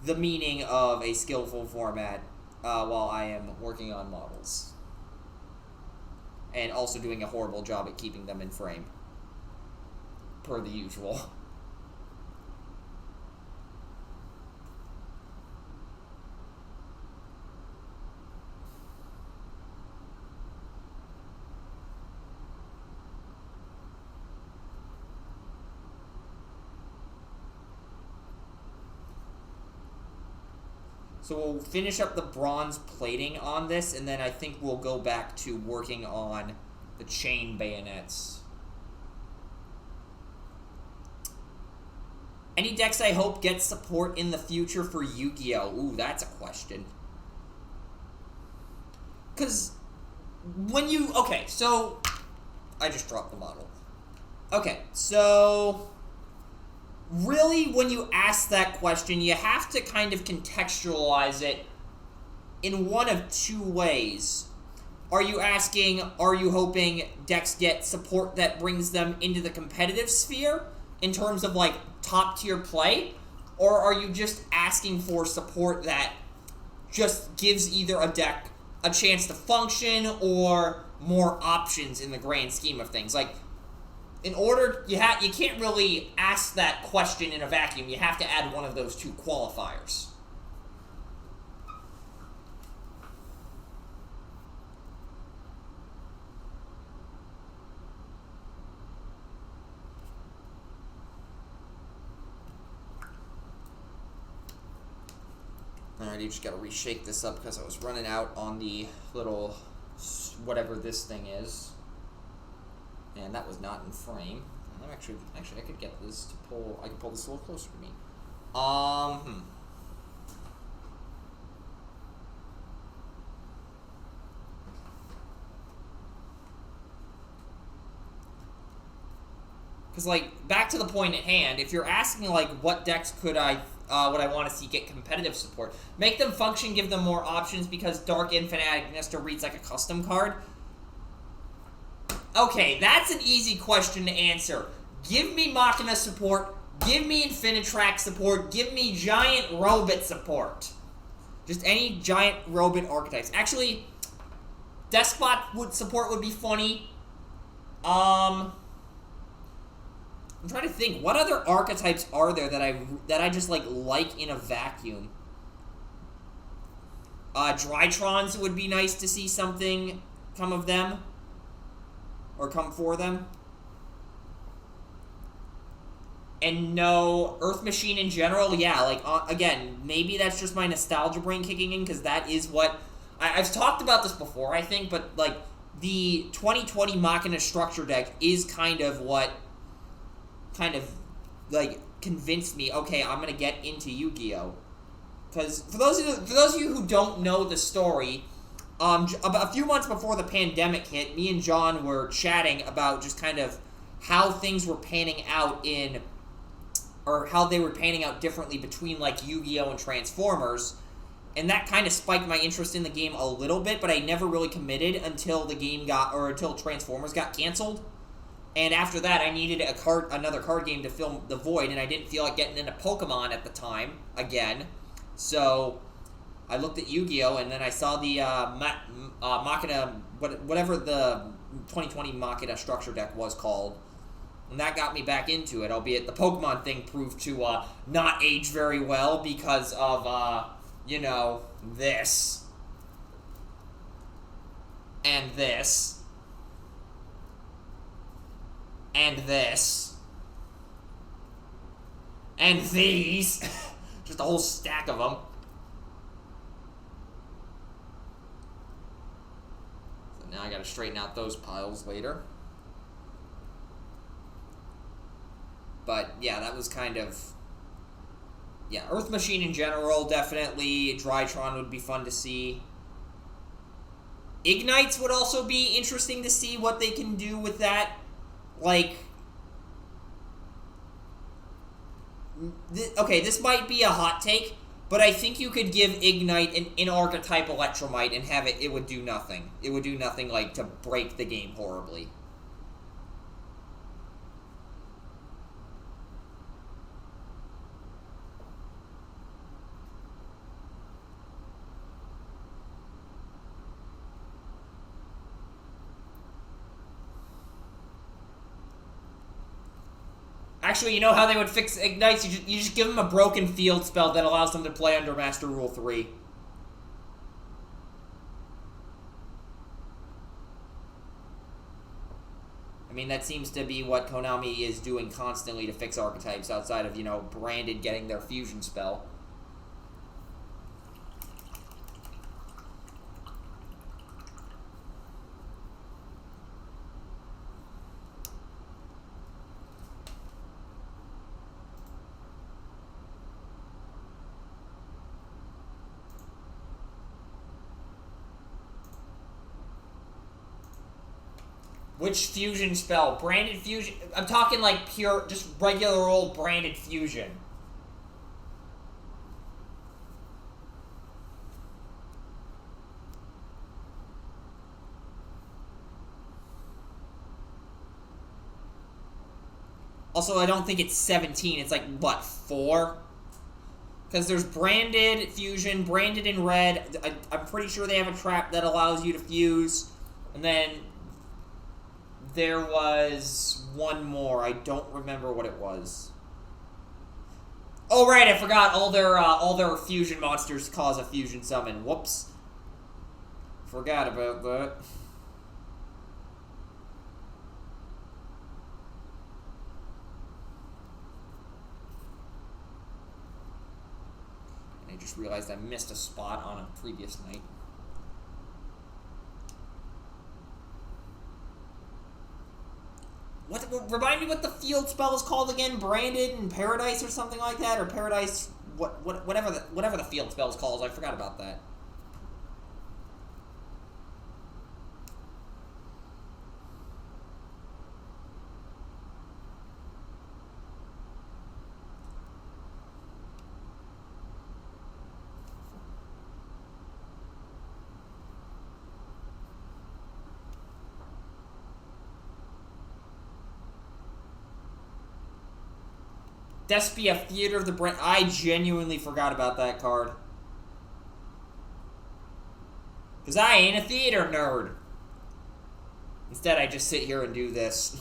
the meaning of a skillful format while I am working on models. And also doing a horrible job at keeping them in frame. Per the usual. So we'll finish up the bronze plating on this, and then I think we'll go back to working on the chain bayonets. Any decks I hope get support in the future for Yu-Gi-Oh? Ooh, that's a question. Because when you... Okay, so... I just dropped the model. Okay, so... Really, when you ask that question, you have to kind of contextualize it in one of two ways. Are you hoping decks get support that brings them into the competitive sphere in terms of, like, top-tier play? Or are you just asking for support that just gives either a deck a chance to function or more options in the grand scheme of things? Like, in order, you can't really ask that question in a vacuum. You have to add one of those two qualifiers. Alright, you just gotta reshake this up because I was running out on the little whatever this thing is. And that was not in frame. I'm actually, I could get this to pull. I could pull this a little closer to me. Because, like, back to the point at hand, if you're asking, like, what decks would I want to see get competitive support, make them function, give them more options, because Dark Infanatic Nestor reads like a custom card. Okay, that's an easy question to answer. Give me Machina support, give me Infinitrack support, give me Giant Robot support. Just any Giant Robot archetypes. Actually, Despot support would be funny. I'm trying to think, what other archetypes are there that I just like in a vacuum? Drytrons would be nice to see something come of them. Or come for them. And no, Earth Machine in general, yeah, like, again, maybe that's just my nostalgia brain kicking in, because that is what... I've talked about this before, I think, but, like, the 2020 Machina structure deck is kind of what... like, convinced me, okay, I'm gonna get into Yu-Gi-Oh! Because for those of you who don't know the story, about a few months before the pandemic hit, me and John were chatting about just kind of how things were panning out or how they were panning out differently between like Yu-Gi-Oh! And Transformers, and that kind of spiked my interest in the game a little bit, but I never really committed until until Transformers got canceled. And after that, I needed another card game to fill the void, and I didn't feel like getting into Pokemon at the time again. So I looked at Yu-Gi-Oh! And then I saw the Machina, whatever the 2020 Machina structure deck was called, and that got me back into it. Albeit the Pokemon thing proved to not age very well because of this and this. And this. And these. Just a whole stack of them. So now I gotta straighten out those piles later. But yeah, that was kind of... Yeah, Earth Machine in general, definitely. Drytron would be fun to see. Ignites would also be interesting to see what they can do with that. Like, okay, this might be a hot take, but I think you could give Ignite an archetype Electromite and have it would do nothing. It would do nothing, like, to break the game horribly. Actually, you know how they would fix Ignites? You just give them a broken field spell that allows them to play under Master Rule 3. I mean, that seems to be what Konami is doing constantly to fix archetypes outside of, Branded getting their fusion spell. Which fusion spell? Branded fusion? I'm talking like pure, just regular old branded fusion. Also, I don't think it's 17. It's like, what, 4? Because there's branded fusion, branded in red. I'm pretty sure they have a trap that allows you to fuse. And then there was one more. I don't remember what it was. Oh, right, I forgot. All their fusion monsters cause a fusion summon. Whoops. Forgot about that. And I just realized I missed a spot on a previous night. Remind me what the field spell is called again? Branded and Paradise or something like that? Or Paradise... whatever the field spell is called. I forgot about that. Despia, Theater of the Brand. I genuinely forgot about that card. Because I ain't a theater nerd. Instead, I just sit here and do this.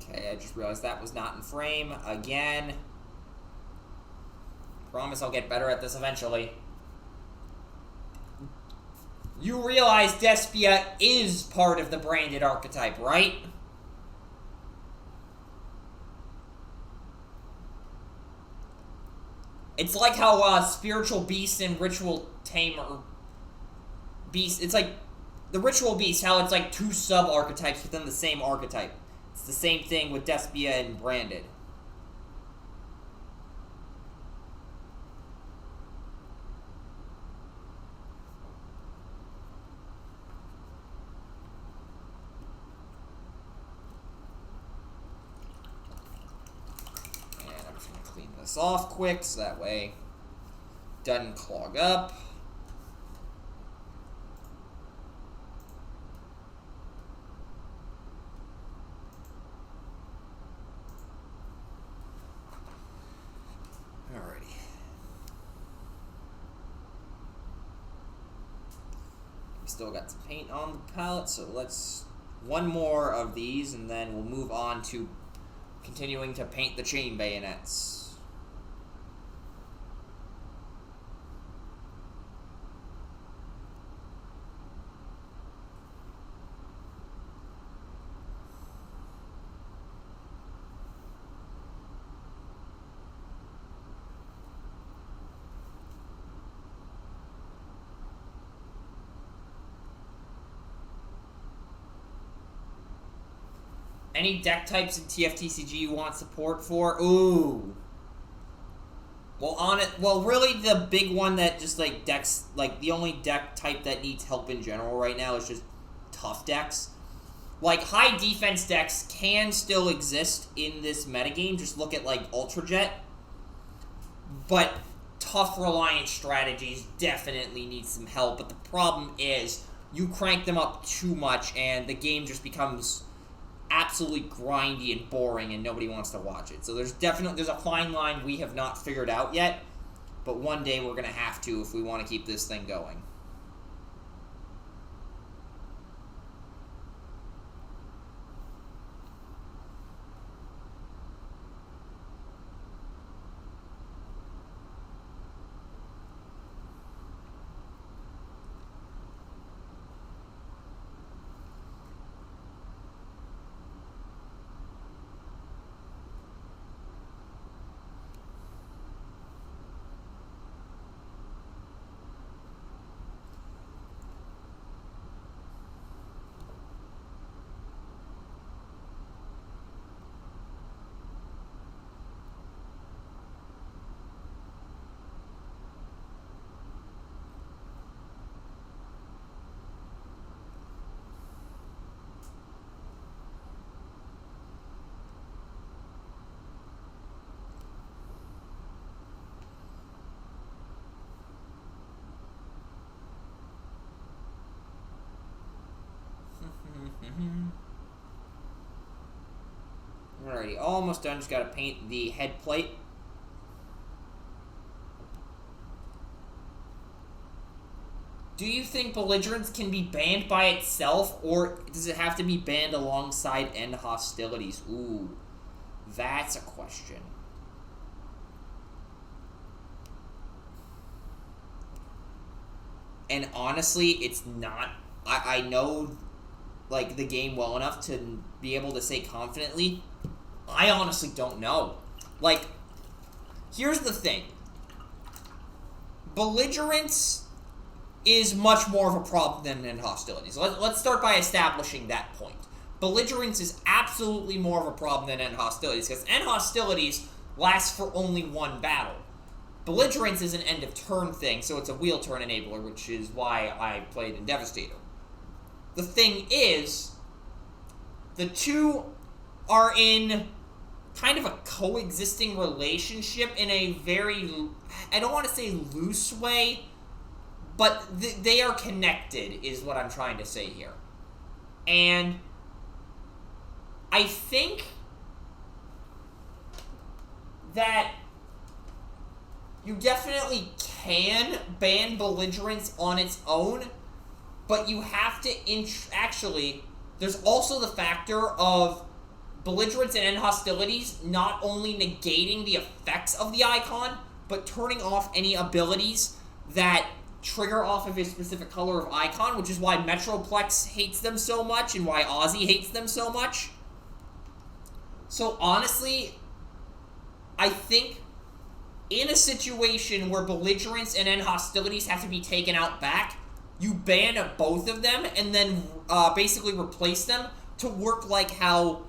Okay, I just realized that was not in frame again. Promise I'll get better at this eventually. You realize Despia is part of the branded archetype, right? It's like how Spiritual Beast and Ritual Tamer Beast, it's like the Ritual Beast, how it's like two sub-archetypes within the same archetype. It's the same thing with Despia and Branded. This off quick so that way it doesn't clog up. Alrighty. We still got some paint on the palette, so let's one more of these and then we'll move on to continuing to paint the chain bayonets. Any deck types in TFTCG you want support for? Ooh. Well, really the big one that just, like, decks, like, the only deck type that needs help in general right now is just tough decks. Like, high defense decks can still exist in this metagame. Just look at, like, Ultra Jet. But tough reliant strategies definitely need some help. But the problem is, you crank them up too much and the game just becomes absolutely grindy and boring and nobody wants to watch it. So there's a fine line we have not figured out yet, but one day we're going to have to if we want to keep this thing going. Alrighty, almost done. Just gotta paint the head plate. Do you think Belligerence can be banned by itself, or does it have to be banned alongside End Hostilities? Ooh, that's a question. And honestly, it's not. I know, like, the game well enough to be able to say confidently, I honestly don't know. Like, here's the thing. Belligerence is much more of a problem than End Hostilities. Let's start by establishing that point. Belligerence is absolutely more of a problem than End Hostilities, because End Hostilities lasts for only one battle. Belligerence is an end-of-turn thing, so it's a wheel turn enabler, which is why I played in Devastator. The thing is, the two are in kind of a coexisting relationship in a very, I don't want to say loose way, but they are connected, is what I'm trying to say here. And I think that you definitely can ban Belligerence on its own, but you have to actually, there's also the factor of belligerence and end hostilities, not only negating the effects of the icon, but turning off any abilities that trigger off of a specific color of icon, which is why Metroplex hates them so much and why Ozzy hates them so much. So honestly, I think in a situation where belligerence and end hostilities have to be taken out back, you ban both of them and then basically replace them to work like how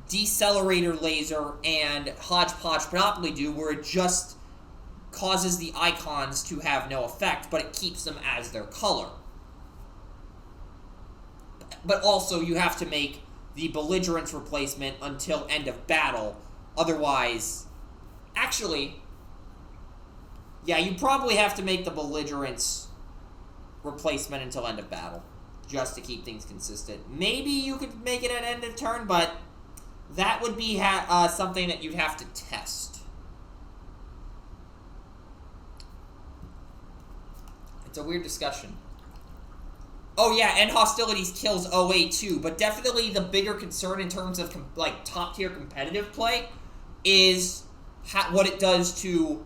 Decelerator Laser and Hodgepodge Monopoly do, where it just causes the icons to have no effect, but it keeps them as their color. But also, you have to make the belligerence replacement until end of battle. Otherwise, actually, yeah, you probably have to make the belligerence replacement until end of battle, just to keep things consistent. Maybe you could make it at end of turn, but that would be something that you'd have to test. It's a weird discussion. Oh yeah, and hostilities kills OA too, but definitely the bigger concern in terms of like top tier competitive play is what it does to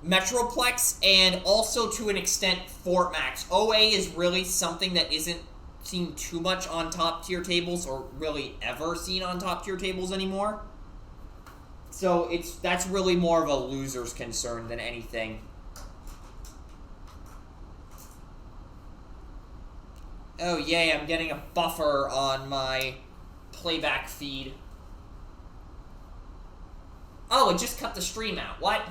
Metroplex and also to an extent Fort Max. OA is really something that isn't seen too much on top tier tables, or really ever seen on top tier tables anymore. So that's really more of a loser's concern than anything. Oh yay, I'm getting a buffer on my playback feed. Oh, it just cut the stream out. What?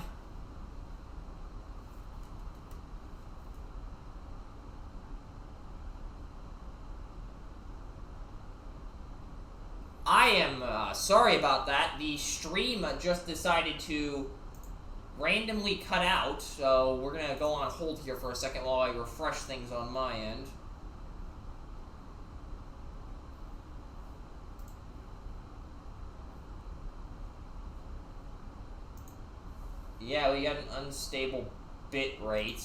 I am sorry about that. The stream just decided to randomly cut out, so we're going to go on hold here for a second while I refresh things on my end. Yeah, we got an unstable bit rate.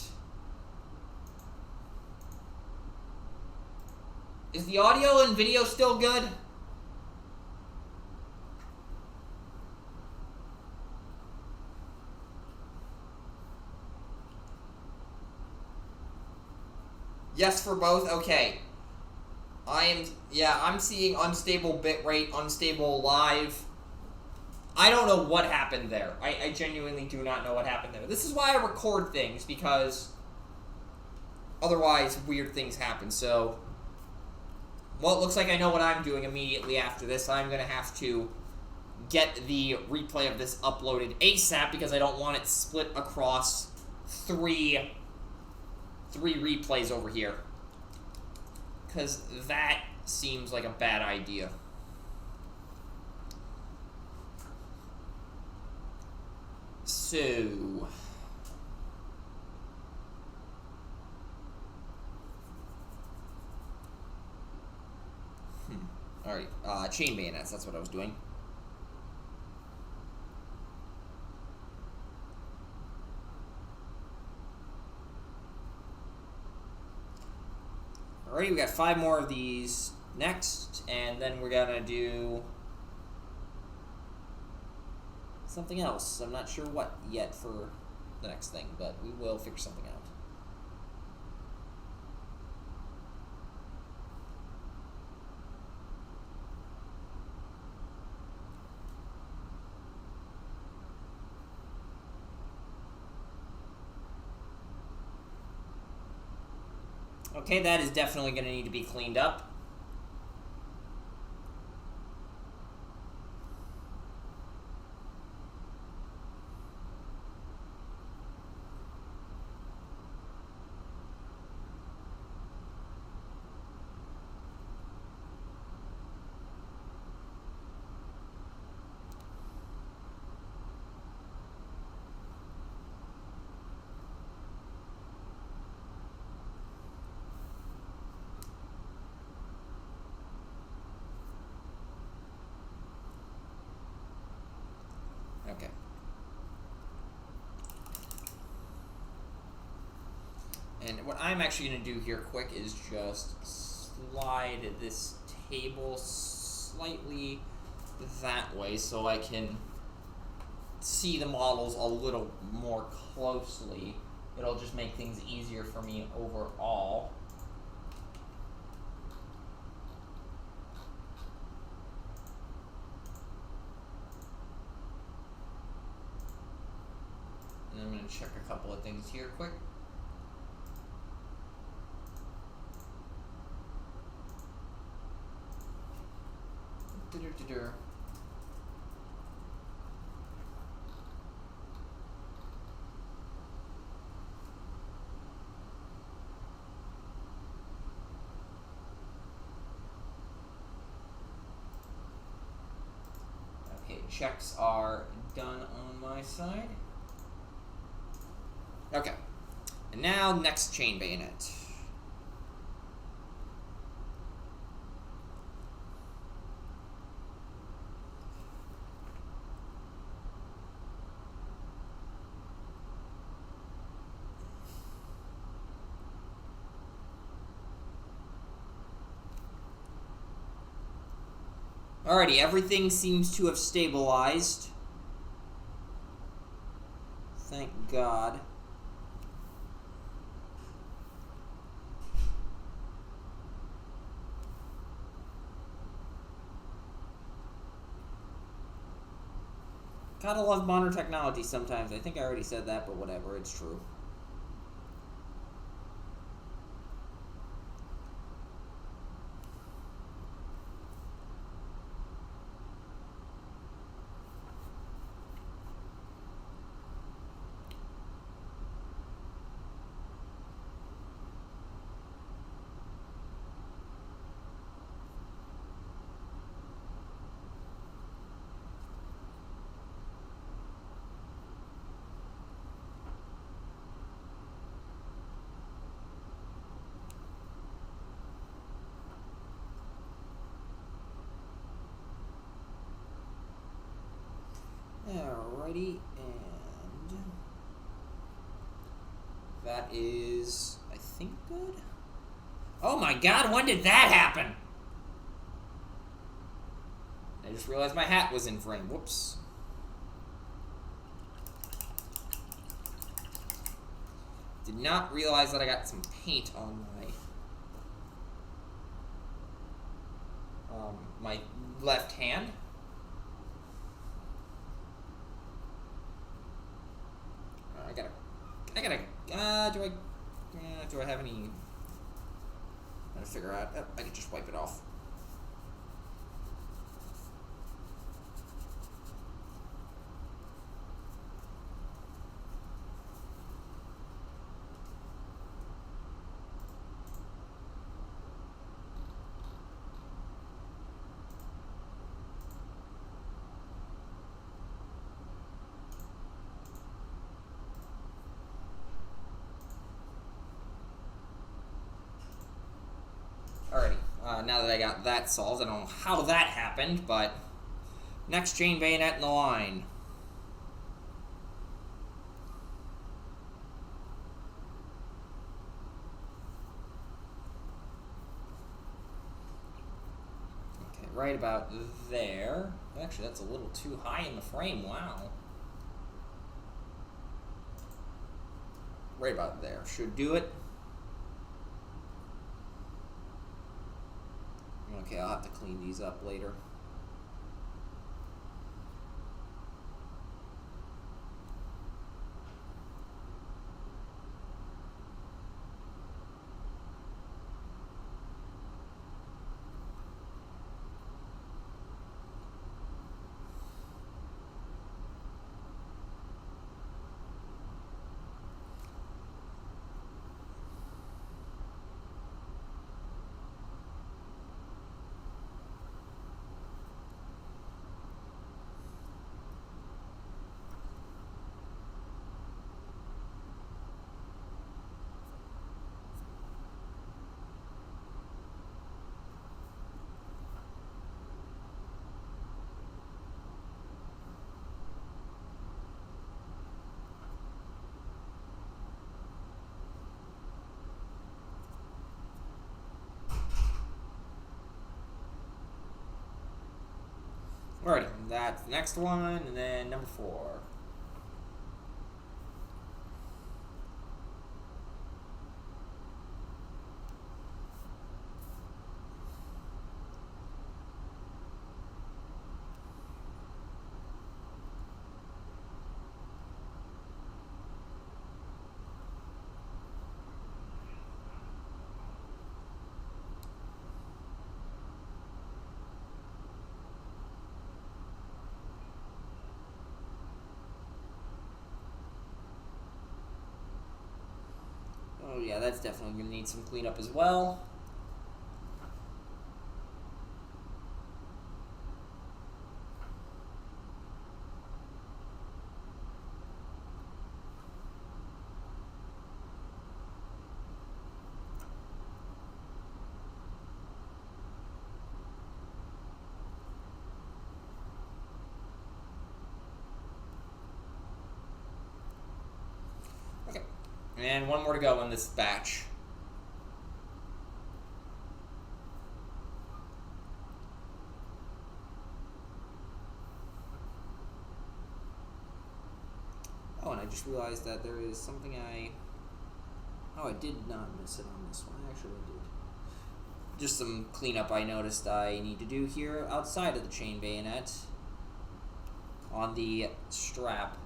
Is the audio and video still good? Yes for both? Okay. I'm seeing unstable bitrate, unstable live. I don't know what happened there. I genuinely do not know what happened there. This is why I record things, because otherwise weird things happen. So, well, it looks like I know what I'm doing immediately after this. I'm going to have to get the replay of this uploaded ASAP, because I don't want it split across three replays over here, because that seems like a bad idea. So, alright, chain bayonets, that's what I was doing. Alrighty, we got 5 more of these next, and then we're gonna do something else. I'm not sure what yet for the next thing, but we will figure something out. Okay, that is definitely going to need to be cleaned up. Okay. And what I'm actually going to do here quick is just slide this table slightly that way so I can see the models a little more closely. It'll just make things easier for me overall. And I'm going to check a couple of things here quick. Okay, checks are done on my side. Okay, and now next chain bayonet. Alrighty, everything seems to have stabilized. Thank God. Gotta love modern technology sometimes. I think I already said that, but whatever, it's true. Alrighty, and that is, I think, good. Oh my God, when did that happen? I just realized my hat was in frame. Whoops. Did not realize that I got some paint on my left hand. Do I have any? I'm trying to figure out. Oh, I could just wipe it off. Now that I got that solved, I don't know how that happened, but next chain bayonet in the line. Okay, right about there. Actually, that's a little too high in the frame, wow. Right about there. Should do it. Okay, I'll have to clean these up later. Alrighty, that's the next one, and then number 4. Oh yeah, that's definitely going to need some cleanup as well. Okay, and one more to go in this batch. Oh, and I just realized that there is something Oh, I did not miss it on this one. Actually, I did. Just some cleanup I noticed I need to do here outside of the chain bayonet. On the strap.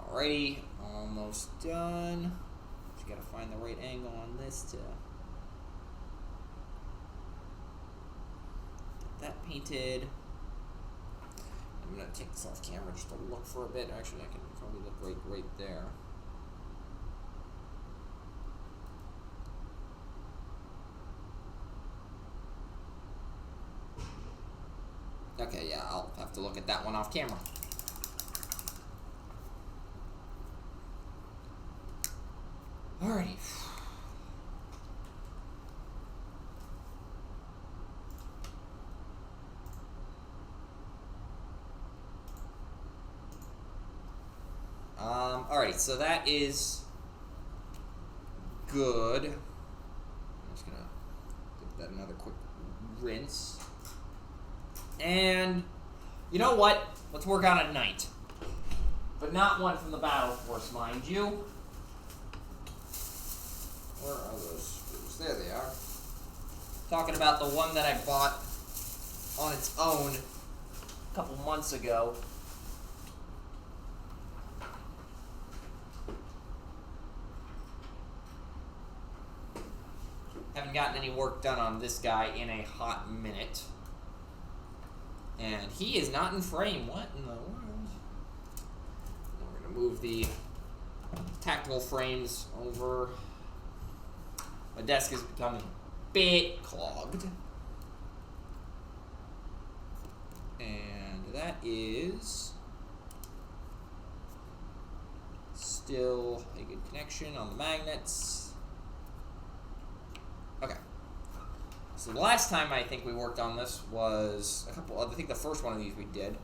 Alrighty, almost done. Just gotta find the right angle on this to get that painted. I'm gonna take this off camera just to look for a bit. Actually, I can probably look right there. Okay, yeah, I'll have to look at that one off camera. Alrighty. Alright, so that is good. I'm just gonna give that another quick rinse. And you know what? Let's work on a knight. But not one from the Battle Force, mind you. Where are those screws? There they are. Talking about the one that I bought on its own a couple months ago. Haven't gotten any work done on this guy in a hot minute. And he is not in frame. What in the world? We're going to move the tactical frames over. My desk is becoming a bit clogged. And that is still a good connection on the magnets. Okay. So the last time I think we worked on this was I think the first one of these we did.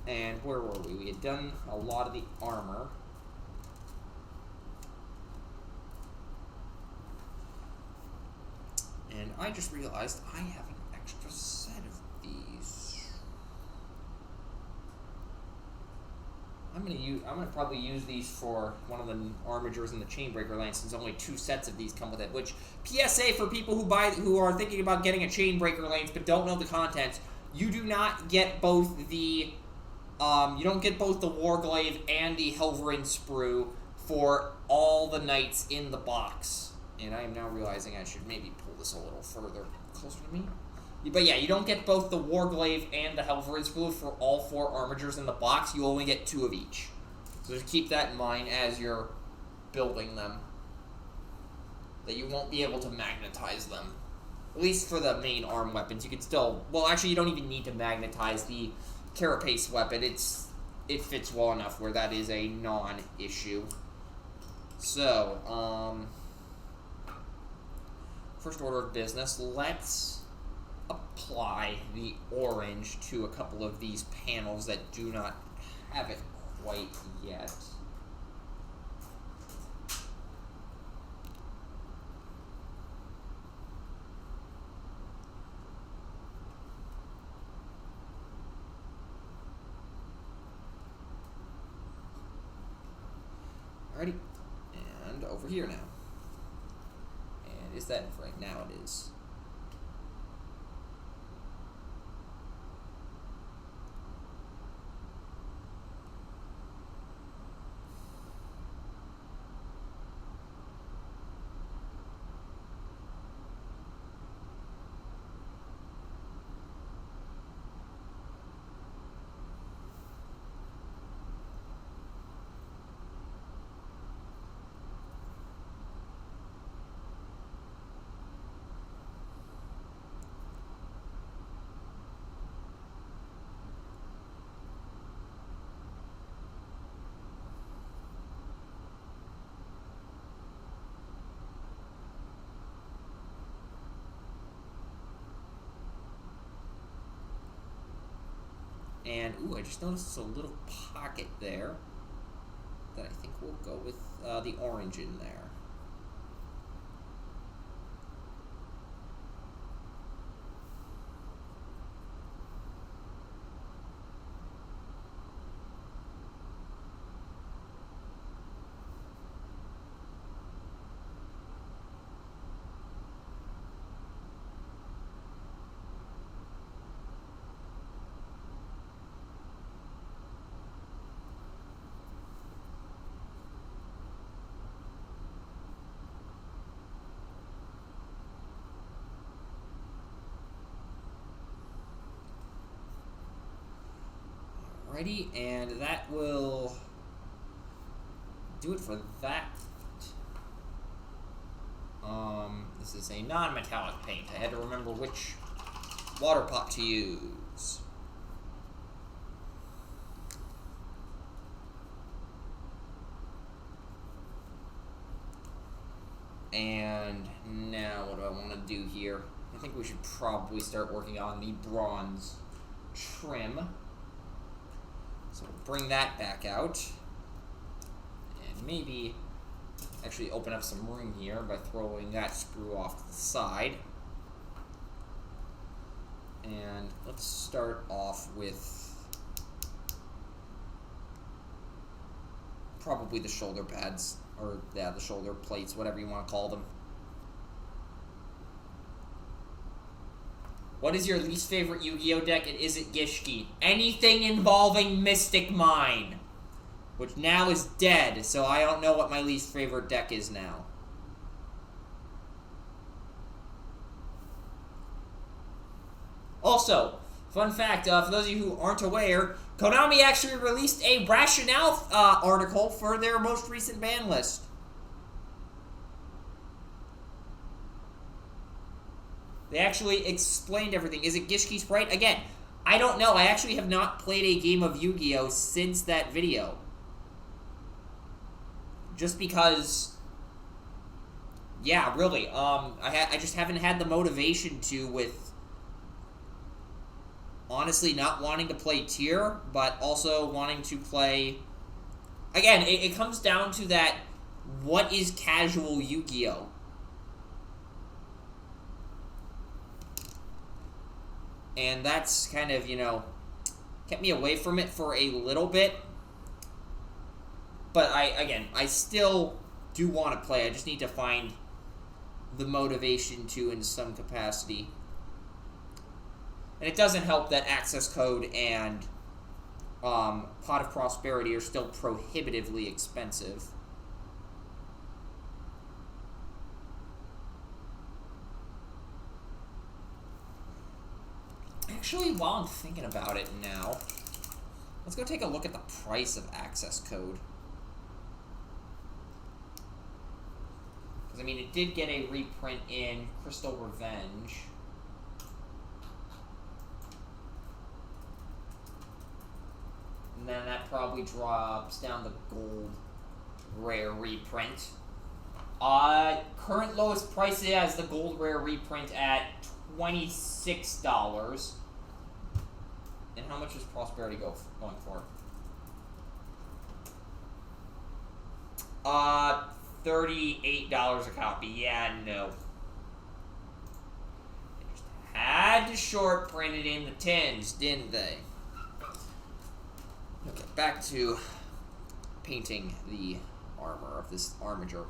And where were we? We had done a lot of the armor. And I just realized I have an extra set of these. I'm gonna probably use these for one of the armatures in the Chainbreaker lane, since only 2 sets of these come with it. Which, PSA for people who are thinking about getting a Chainbreaker lanes but don't know the contents, you do not get both the you don't get both the Warglaive and the Helverin Sprue for all the knights in the box. And I am now realizing I should maybe pull this a little further closer to me. But yeah, you don't get both the Warglaive and the Helverin Sprue for all 4 armatures in the box. You only get 2 of each. So just keep that in mind as you're building them. That you won't be able to magnetize them. At least for the main arm weapons. You can still... Well, actually, you don't even need to magnetize the Carapace weapon. It fits well enough where that is a non-issue. So, first order of business, let's apply the orange to a couple of these panels that do not have it quite yet. Alrighty, and over here now. And is that in frame? Now it is. And, ooh, I just noticed a little pocket there that I think we'll go with the orange in there. Alrighty, and that will do it for that. This is a non-metallic paint. I had to remember which water pot to use. And now what do I want to do here? I think we should probably start working on the bronze trim. So we'll bring that back out. And maybe actually open up some room here by throwing that sprue off to the side. And let's start off with probably the shoulder pads, or yeah, the shoulder plates, whatever you want to call them. What is your least favorite Yu-Gi-Oh deck, and is it Gishki? Anything involving Mystic Mine, which now is dead, so I don't know what my least favorite deck is now. Also, fun fact, for those of you who aren't aware, Konami actually released a rationale article for their most recent ban list. They actually explained everything. Is it Gishki Sprite? Again, I don't know. I actually have not played a game of Yu-Gi-Oh! Since that video. Just because... Yeah, really. I just haven't had the motivation to with... Honestly, not wanting to play tier, but also wanting to play... Again, it comes down to that, what is casual Yu-Gi-Oh? And that's kind of, you know, kept me away from it for a little bit. But I still do want to play. I just need to find the motivation to in some capacity. And it doesn't help that Access Code and Pot of Prosperity are still prohibitively expensive. Actually, while I'm thinking about it now, let's go take a look at the price of Access Code. I mean, it did get a reprint in Crystal Revenge. And then that probably drops down the gold rare reprint. Current lowest price has the gold rare reprint at $26. And how much does Prosperity going for? $38 a copy. Yeah, no. They just had to short print it in the tens, didn't they? Okay, back to painting the armor of this armiger.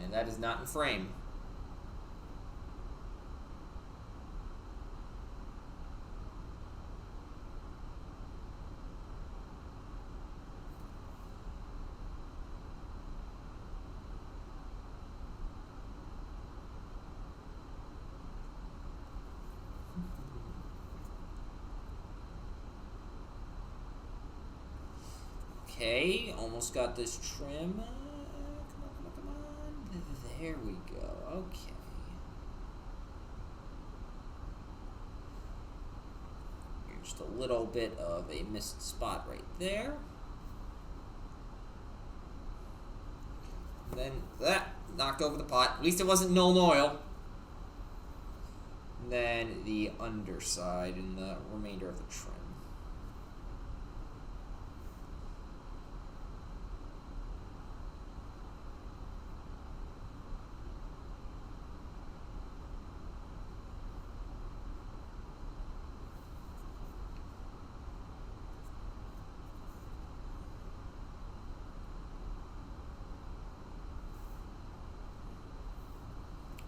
And that is not in frame. Okay, almost got this trim. Come on. There we go. Okay. Here's just a little bit of a missed spot right there. And then that knocked over the pot. At least it wasn't Nuln Oil. And then the underside and the remainder of the trim.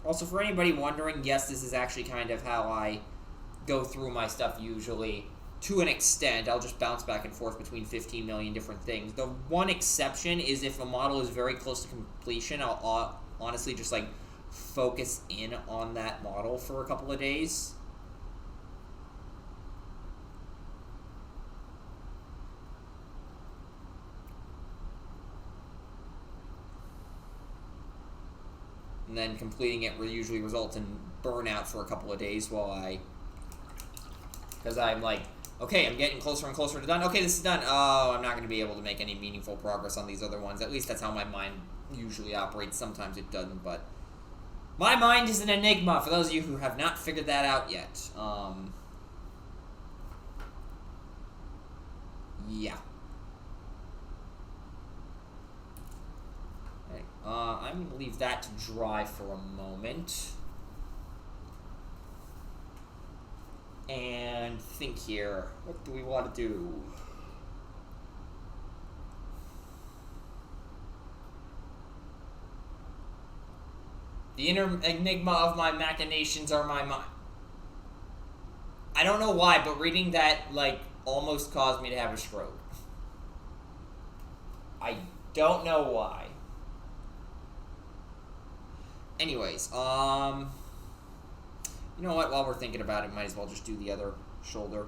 Also, for anybody wondering, yes, this is actually kind of how I go through my stuff usually. To an extent, I'll just bounce back and forth between 15 million different things. The one exception is if a model is very close to completion, I'll honestly just like focus in on that model for a couple of days. And then completing it usually results in burnout for a couple of days because I'm like, okay, I'm getting closer and closer to done. Okay, this is done. Oh, I'm not going to be able to make any meaningful progress on these other ones. At least that's how my mind usually operates. Sometimes it doesn't, but my mind is an enigma for those of you who have not figured that out yet. Yeah. I'm going to leave that to dry for a moment. And think here. What do we want to do? The inner enigma of my machinations are my mind. I don't know why, but reading that, like, almost caused me to have a stroke. I don't know why. Anyways, you know what? While we're thinking about it, might as well just do the other shoulder.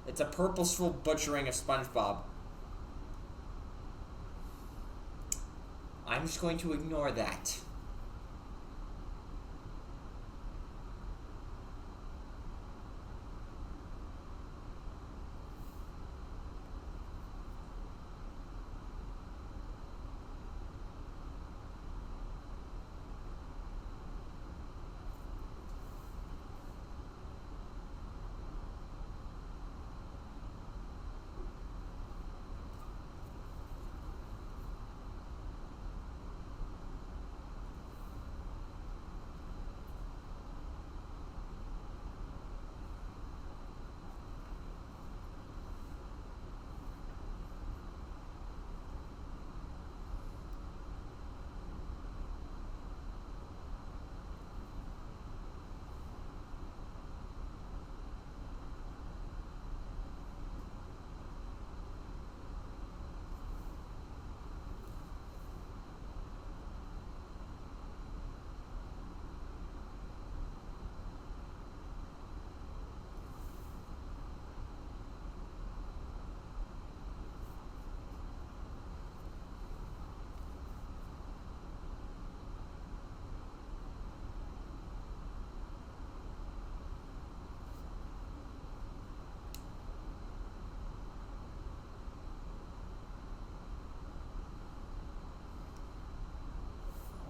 It's a purposeful butchering of SpongeBob. I'm just going to ignore that.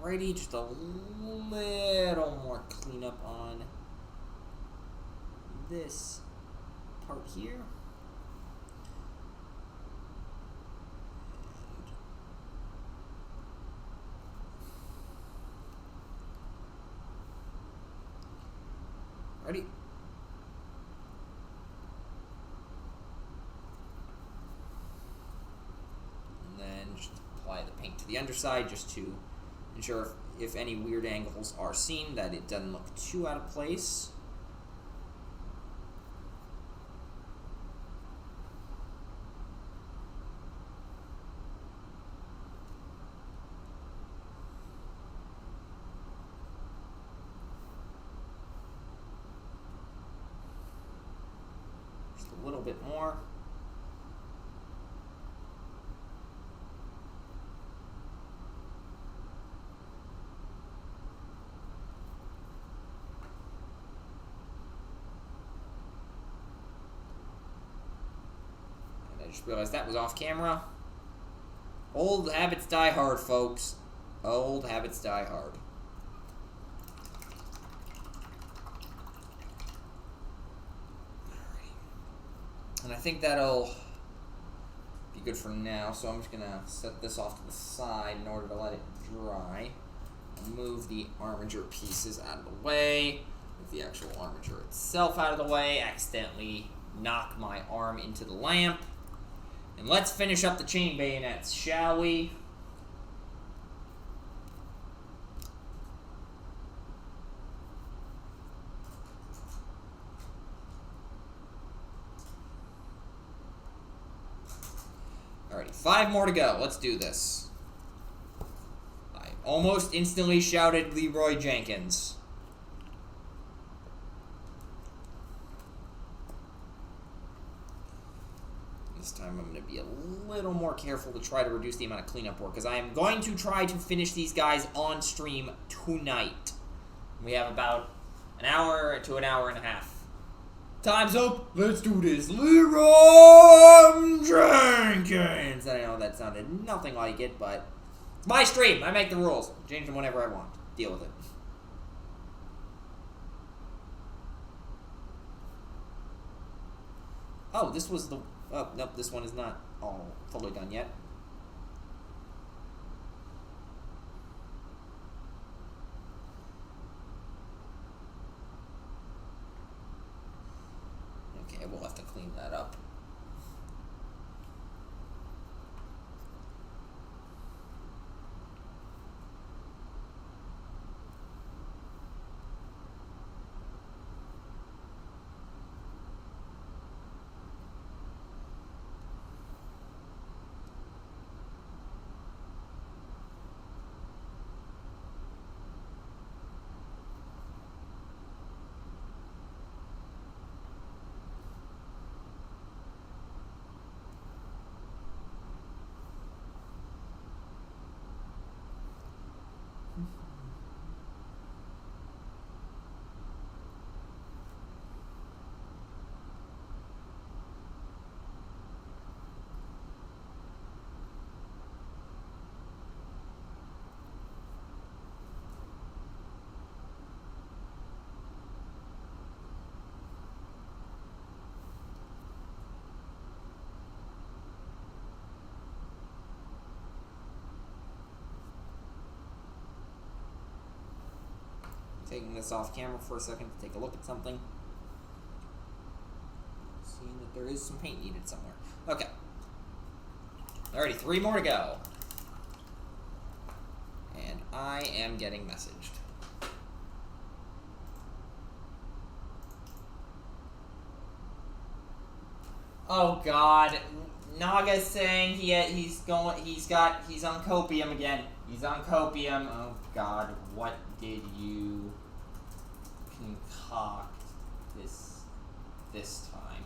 Alrighty, just a little more cleanup on this part here. Ready? And then just apply the paint to the underside just to ensure if any weird angles are seen that it doesn't look too out of place. Just a little bit more. I just realized that was off camera. Old habits die hard, folks. Old habits die hard. And I think that'll be good for now, so I'm just going to set this off to the side in order to let it dry. I'll move the armature pieces out of the way. Move the actual armature itself out of the way. Accidentally knock my arm into the lamp. And let's finish up the chain bayonets, shall we? Alrighty, 5 more to go. Let's do this. I almost instantly shouted Leroy Jenkins. This time I'm going to be a little more careful to try to reduce the amount of cleanup work, because I am going to try to finish these guys on stream tonight. We have about an hour to an hour and a half. Time's up. Let's do this. Leroy Jenkins. I know that sounded nothing like it, but it's my stream. I make the rules. Change them whenever I want. Deal with it. Oh, this was the... Oh, nope, this one is not all fully done yet. Okay, we'll have to clean that up. Taking this off camera for a second to take a look at something. Seeing that there is some paint needed somewhere. Okay. Alrighty, 3 more to go. And I am getting messaged. Oh God, Naga's saying he's on copium again. He's on copium. Oh God, what did you concoct this time?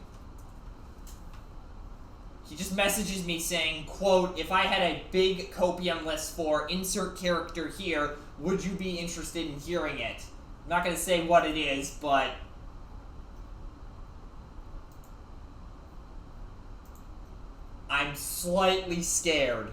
He just messages me saying, quote, if I had a big copium list for insert character here, would you be interested in hearing it? I'm not gonna say what it is, but I'm slightly scared.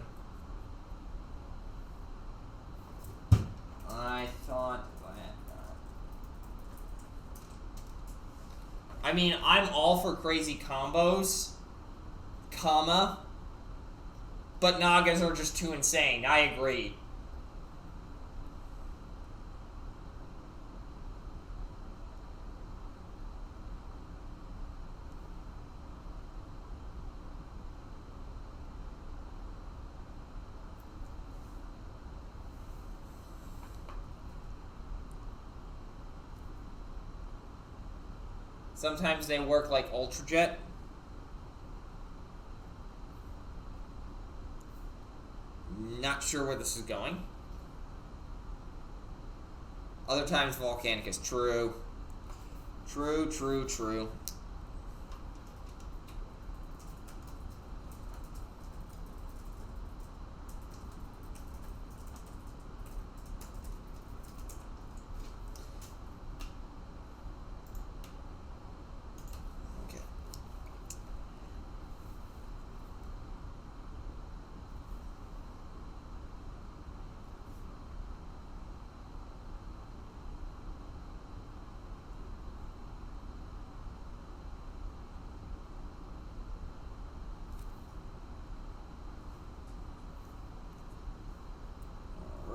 mean, I'm all for crazy combos, comma, but Nagas are just too insane. I agree. Sometimes they work like Ultra Jet. Not sure where this is going. Other times Volcanicus. True. True, true, true.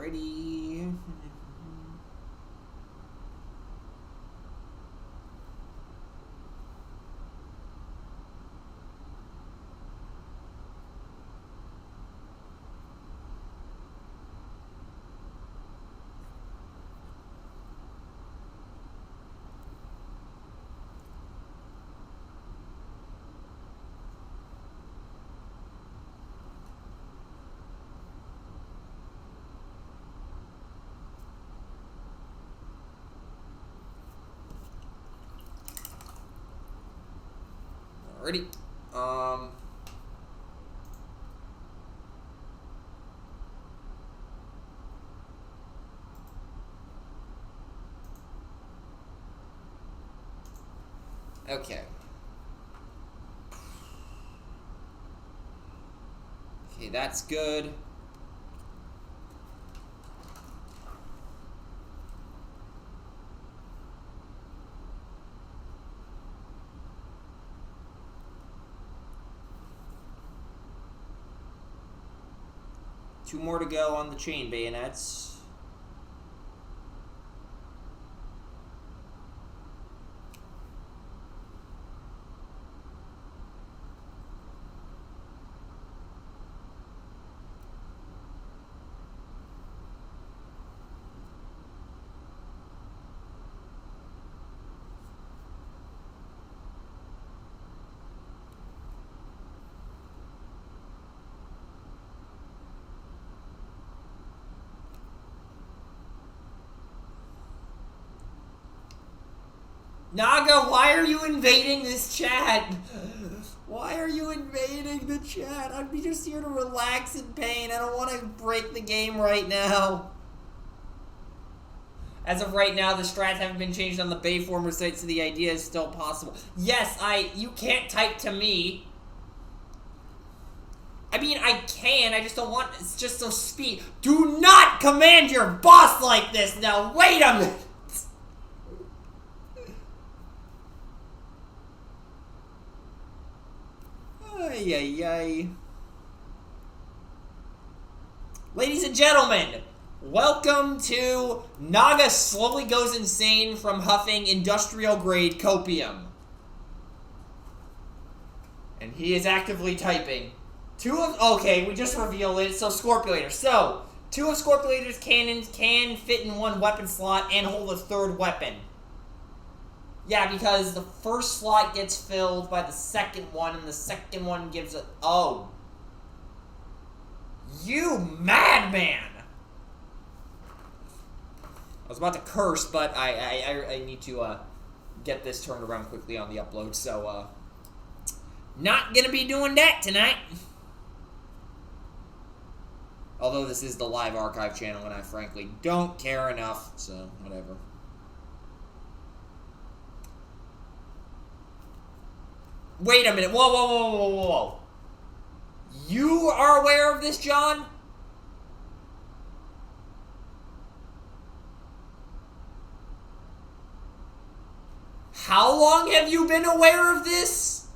Alrighty. Alrighty. Okay. Okay, that's good. Two more to go on the chain bayonets. Naga, why are you invading this chat? Why are you invading the chat? I'm just here to relax in pain. I don't want to break the game right now. As of right now, the strats haven't been changed on the Bayformer site, so the idea is still possible. Yes, you can't type to me. I mean, I can, I just don't want, it's just so speed. Do not command your boss like this now, wait a minute! Ay, ay, ay. Ladies and gentlemen, welcome to Naga slowly goes insane from huffing industrial grade copium. And he is actively typing. Okay, we just revealed it, so Scorpulator. So, two of Scorpulator's cannons can fit in one weapon slot and hold a third weapon. Yeah, because the first slot gets filled by the second one, and the second one gives it... Oh. You madman! I was about to curse, but I need to get this turned around quickly on the upload, so not gonna be doing that tonight. Although this is the live archive channel, and I frankly don't care enough, so whatever. Wait a minute. Whoa, whoa, whoa, whoa, whoa, whoa. You are aware of this, John? How long have you been aware of this?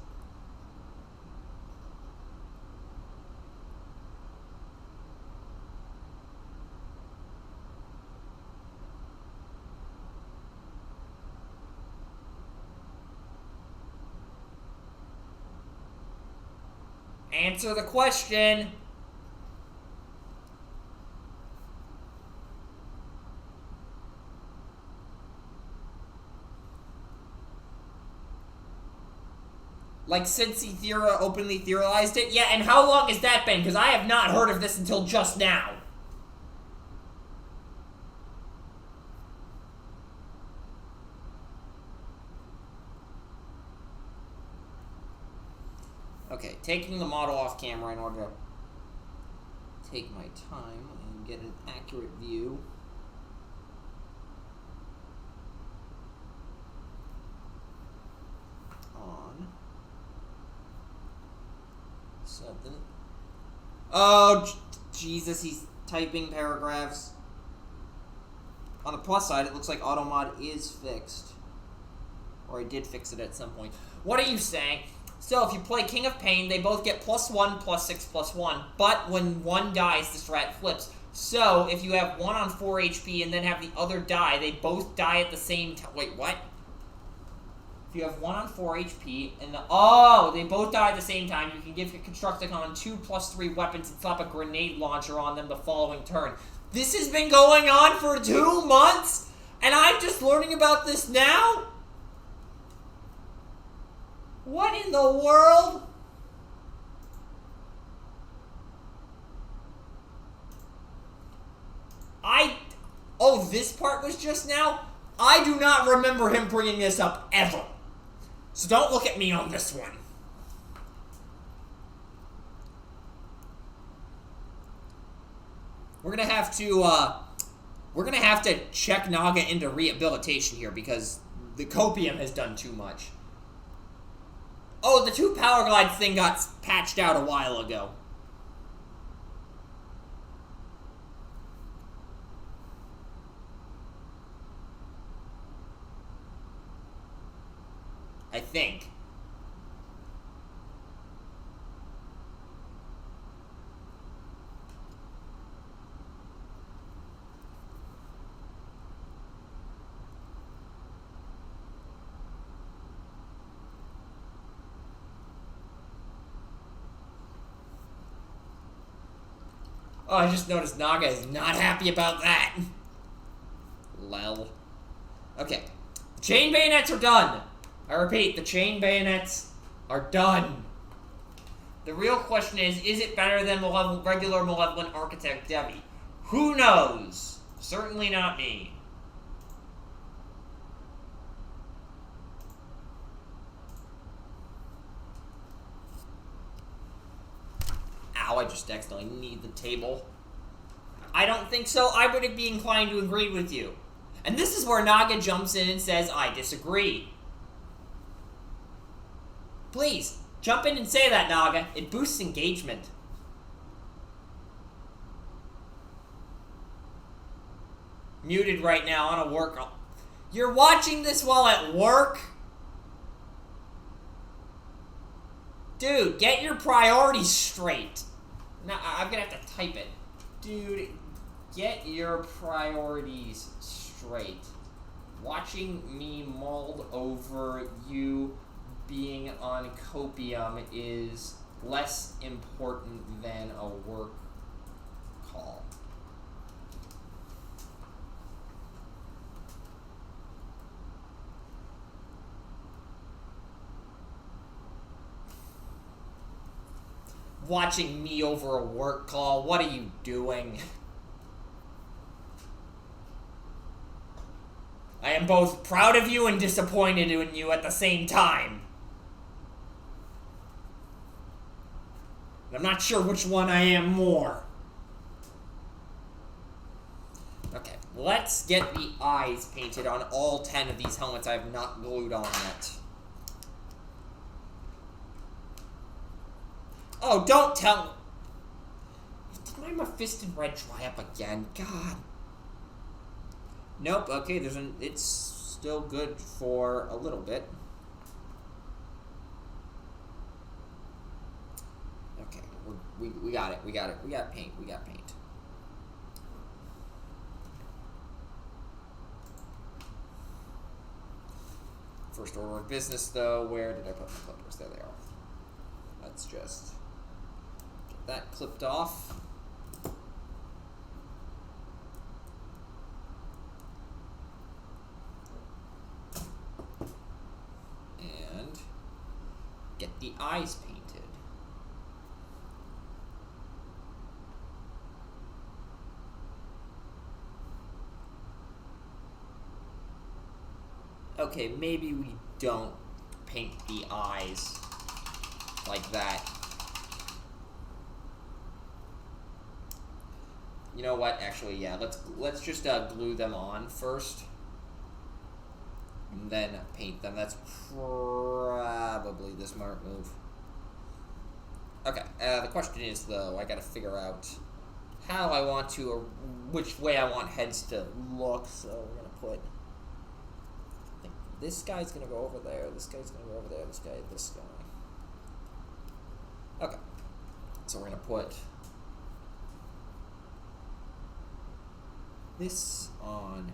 Answer the question. Like since he openly theorized it? Yeah, and how long has that been? Because I have not heard of this until just now. Okay, taking the model off camera in order to take my time and get an accurate view. On 7. Oh, Jesus, he's typing paragraphs. On the plus side, it looks like AutoMod is fixed. Or I did fix it at some point. What are you saying? So if you play King of Pain, they both get +1, +6, +1. But when one dies, the strat flips. So if you have one on 4 HP and then have the other die, they both die at the same time. Wait, what? If you have one on 4 HP and they both die at the same time, you can give your Constructicon 2 +3 weapons and slap a grenade launcher on them the following turn. This has been going on for 2 months, and I'm just learning about this now? What in the world? Oh, this part was just now? I do not remember him bringing this up ever. So don't look at me on this one. We're gonna have to check Naga into rehabilitation here because the copium has done too much. Oh, the 2 power glide thing got patched out a while ago. I think. Oh, I just noticed Naga is not happy about that. Lel. Okay. The chain bayonets are done. I repeat, the chain bayonets are done. The real question is it better than regular Malevolent Architect Devi? Who knows? Certainly not me. Ow, I just accidentally kneed the table. I don't think so. I would be inclined to agree with you. And this is where Naga jumps in and says, I disagree. Please, jump in and say that, Naga. It boosts engagement. Muted right now on a work. You're watching this while at work? Dude, get your priorities straight. Now, I'm gonna have to type it. Dude, get your priorities straight. Watching me mauled over you being on copium is less important than a work call. Watching me over a work call, what are you doing? I am both proud of you and disappointed in you at the same time. I'm not sure which one I am more. Okay, let's get the eyes painted on all 10 of these helmets I have not glued on yet. Oh, don't tell me. Did my Mephiston red dry up again? God. Nope, okay, it's still good for a little bit. Okay, we got it. We got paint. We got paint. First order of business, though. Where did I put my clippers? There they are. Let's just get that clipped off. And get the eyes painted. Okay, maybe we don't paint the eyes like that. You know what? Actually, yeah. Let's just glue them on first, and then paint them. That's probably the smart move. Okay. The question is, though, I gotta figure out how I want to, or which way I want heads to look. So we're gonna put. This guy's gonna go over there, this guy's gonna go over there, this guy. Okay. So we're gonna put this on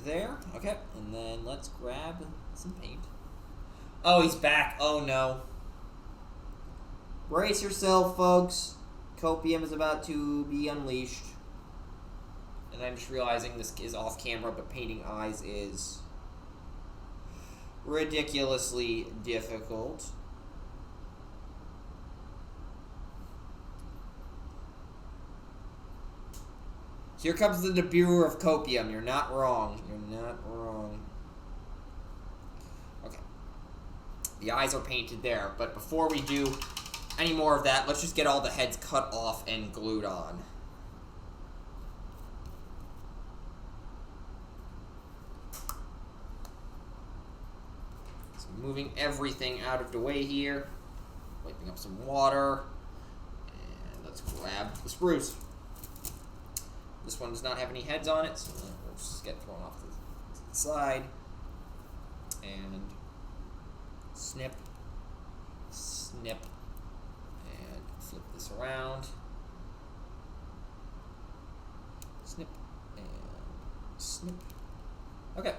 there. Okay. And then let's grab some paint. Oh, he's back. Oh no. Brace yourself, folks. Copium is about to be unleashed. And I'm just realizing this is off camera, but painting eyes is ridiculously difficult. Here comes the debut of Copium. You're not wrong. You're not wrong. Okay. The eyes are painted there, but before we do any more of that, let's just get all the heads cut off and glued on. Moving everything out of the way here, wiping up some water, and let's grab the spruce. This one does not have any heads on it, so we'll just get thrown off to the side, and snip, snip, and flip this around, snip, and snip. Okay.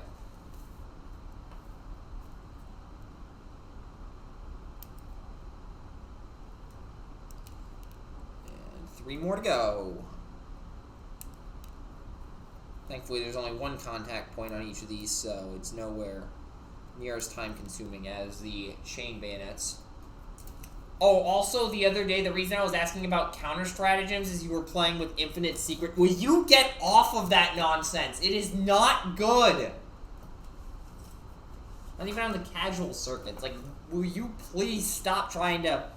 Three more to go. Thankfully, there's only one contact point on each of these, so it's nowhere near as time-consuming as the chain bayonets. Oh, also, the other day, the reason I was asking about counter-stratagems is you were playing with Infinite Secret. Will you get off of that nonsense? It is not good. Not even on the casual circuits. Like, will you please stop trying to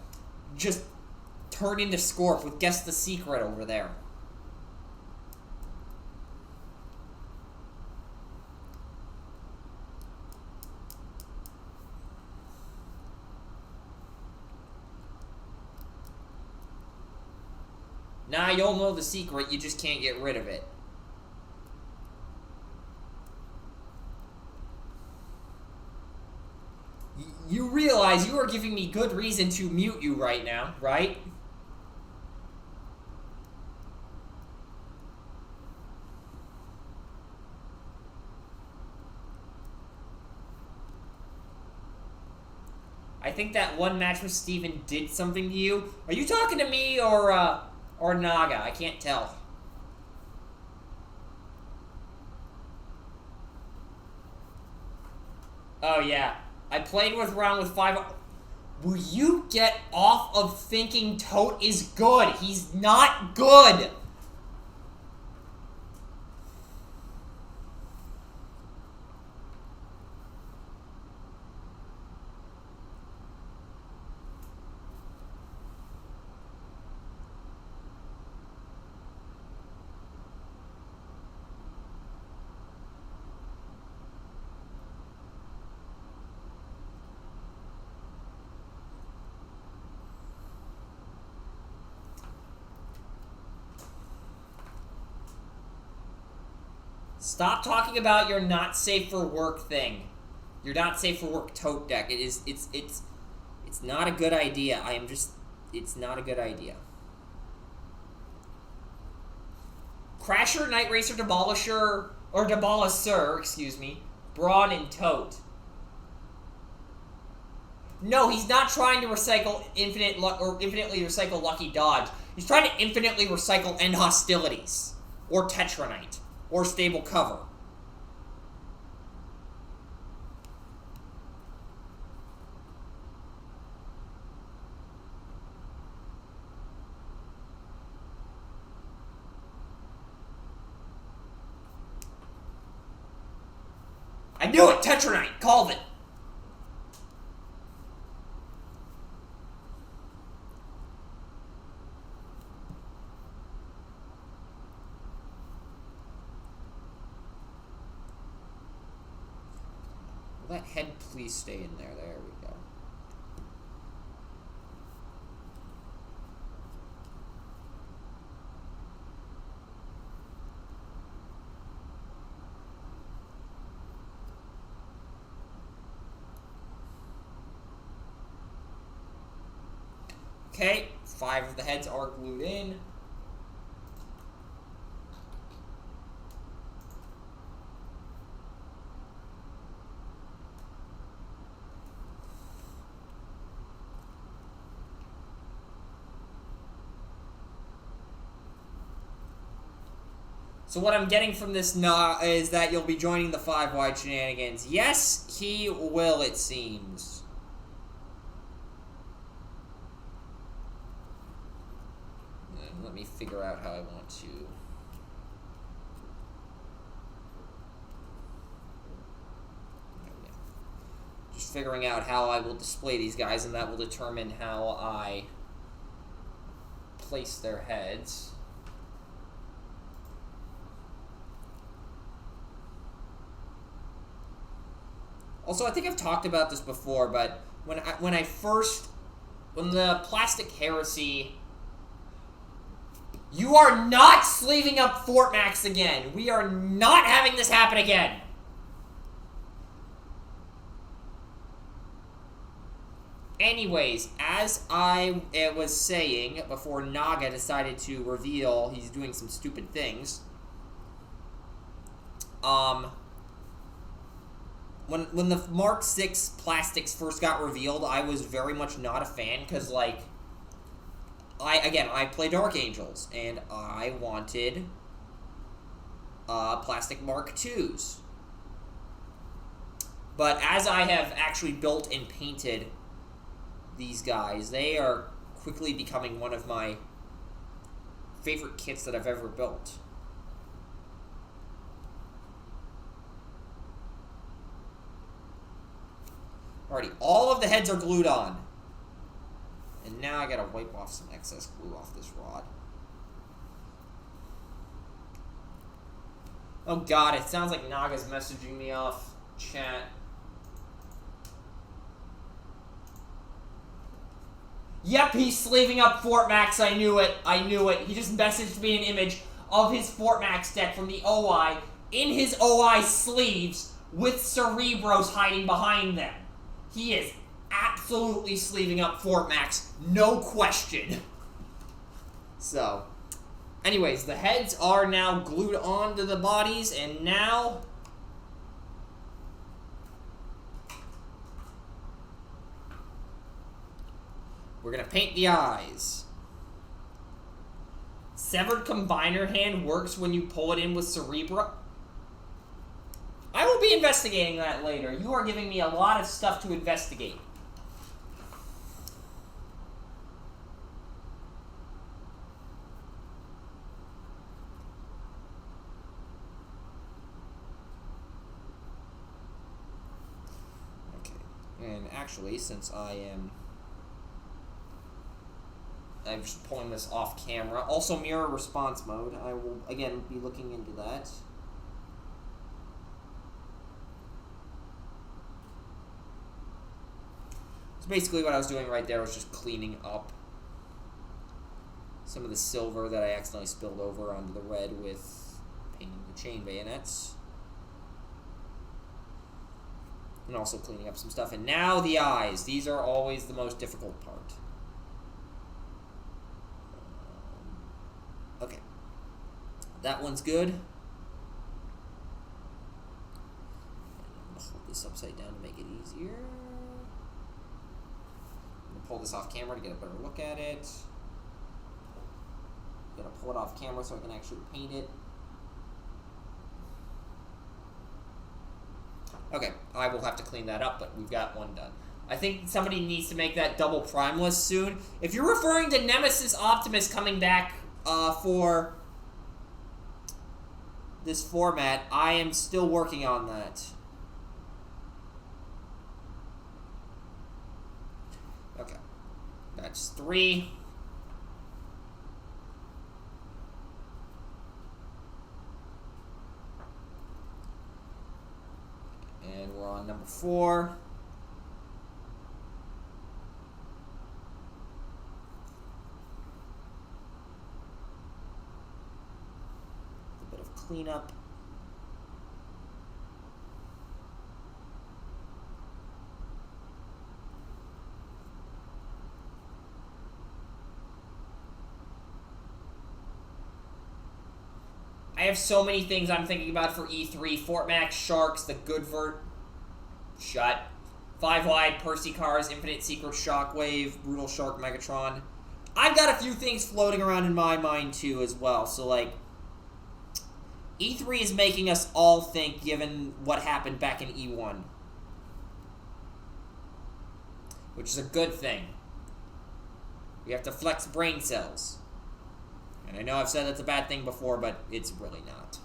just turn into Scorp with Guess the Secret over there? Nah, you'll know the secret, you just can't get rid of it. You realize you are giving me good reason to mute you right now, right? I think that one match with Steven did something to you. Are you talking to me or Naga? I can't tell. Oh, yeah. I played around with 5... Will you get off of thinking Tote is good? He's not good! Stop talking about your not safe for work thing. Your not safe for work tote deck. It's not a good idea. It's not a good idea. Crasher, Night Racer, Demolisher, or Demolisher, excuse me, Brawn, and Tote. No, he's not trying to recycle infinitely recycle Lucky Dodge. He's trying to infinitely recycle End Hostilities, or Tetranite, or Stable Cover. I knew it! Tetranite! Called it! Will that head please stay in there? There we go. Okay, 5 of the heads are glued in. So what I'm getting from this is that you'll be joining the 5-wide shenanigans. Yes, he will, it seems. Let me figure out how I want to. Just figuring out how I will display these guys, and that will determine how I place their heads. Also, I think I've talked about this before, but when the Plastic Heresy, you are not sleeving up Fort Max again. We are not having this happen again. Anyways, as I was saying before Naga decided to reveal he's doing some stupid things, when the Mark 6 plastics first got revealed, I was very much not a fan, because, like, I play Dark Angels, and I wanted plastic Mark 2s. But as I have actually built and painted these guys, they are quickly becoming one of my favorite kits that I've ever built. Alrighty, all of the heads are glued on. And now I gotta wipe off some excess glue off this rod. Oh god, it sounds like Naga's messaging me off chat. Yep, he's sleeving up Fort Max, I knew it. He just messaged me an image of his Fort Max deck from the OI in his OI sleeves with Cerebros hiding behind them. He is absolutely sleeving up Fort Max, no question. So, anyways, the heads are now glued onto the bodies, and now we're gonna paint the eyes. Severed Combiner Hand works when you pull it in with Cerebro. I will be investigating that later. You are giving me a lot of stuff to investigate. Okay. And actually, since I'm just pulling this off camera. Also, mirror response mode. I will, again, be looking into that. So basically what I was doing right there was just cleaning up some of the silver that I accidentally spilled over onto the red with painting the chain bayonets. And also cleaning up some stuff. And now the eyes. These are always the most difficult part. Okay. That one's good. And I'm going to hold this upside down to make it easier. I'm going to pull this off camera to get a better look at it. I'm going to pull it off camera so I can actually paint it. Okay, I will have to clean that up, but we've got one done. I think somebody needs to make that double primeless soon. If you're referring to Nemesis Optimus coming back for this format, I am still working on that. Okay, that's 3. And we're on number 4. A bit of cleanup. I have so many things I'm thinking about for E3. Fort Max, Sharks, the Goodvert, Shut, 5 Wide, Percy Cars, Infinite Secret, Shockwave, Brutal Shark, Megatron. I've got a few things floating around in my mind too as well. So like, E3 is making us all think given what happened back in E1. Which is a good thing. We have to flex brain cells. And I know I've said that's a bad thing before, but it's really not.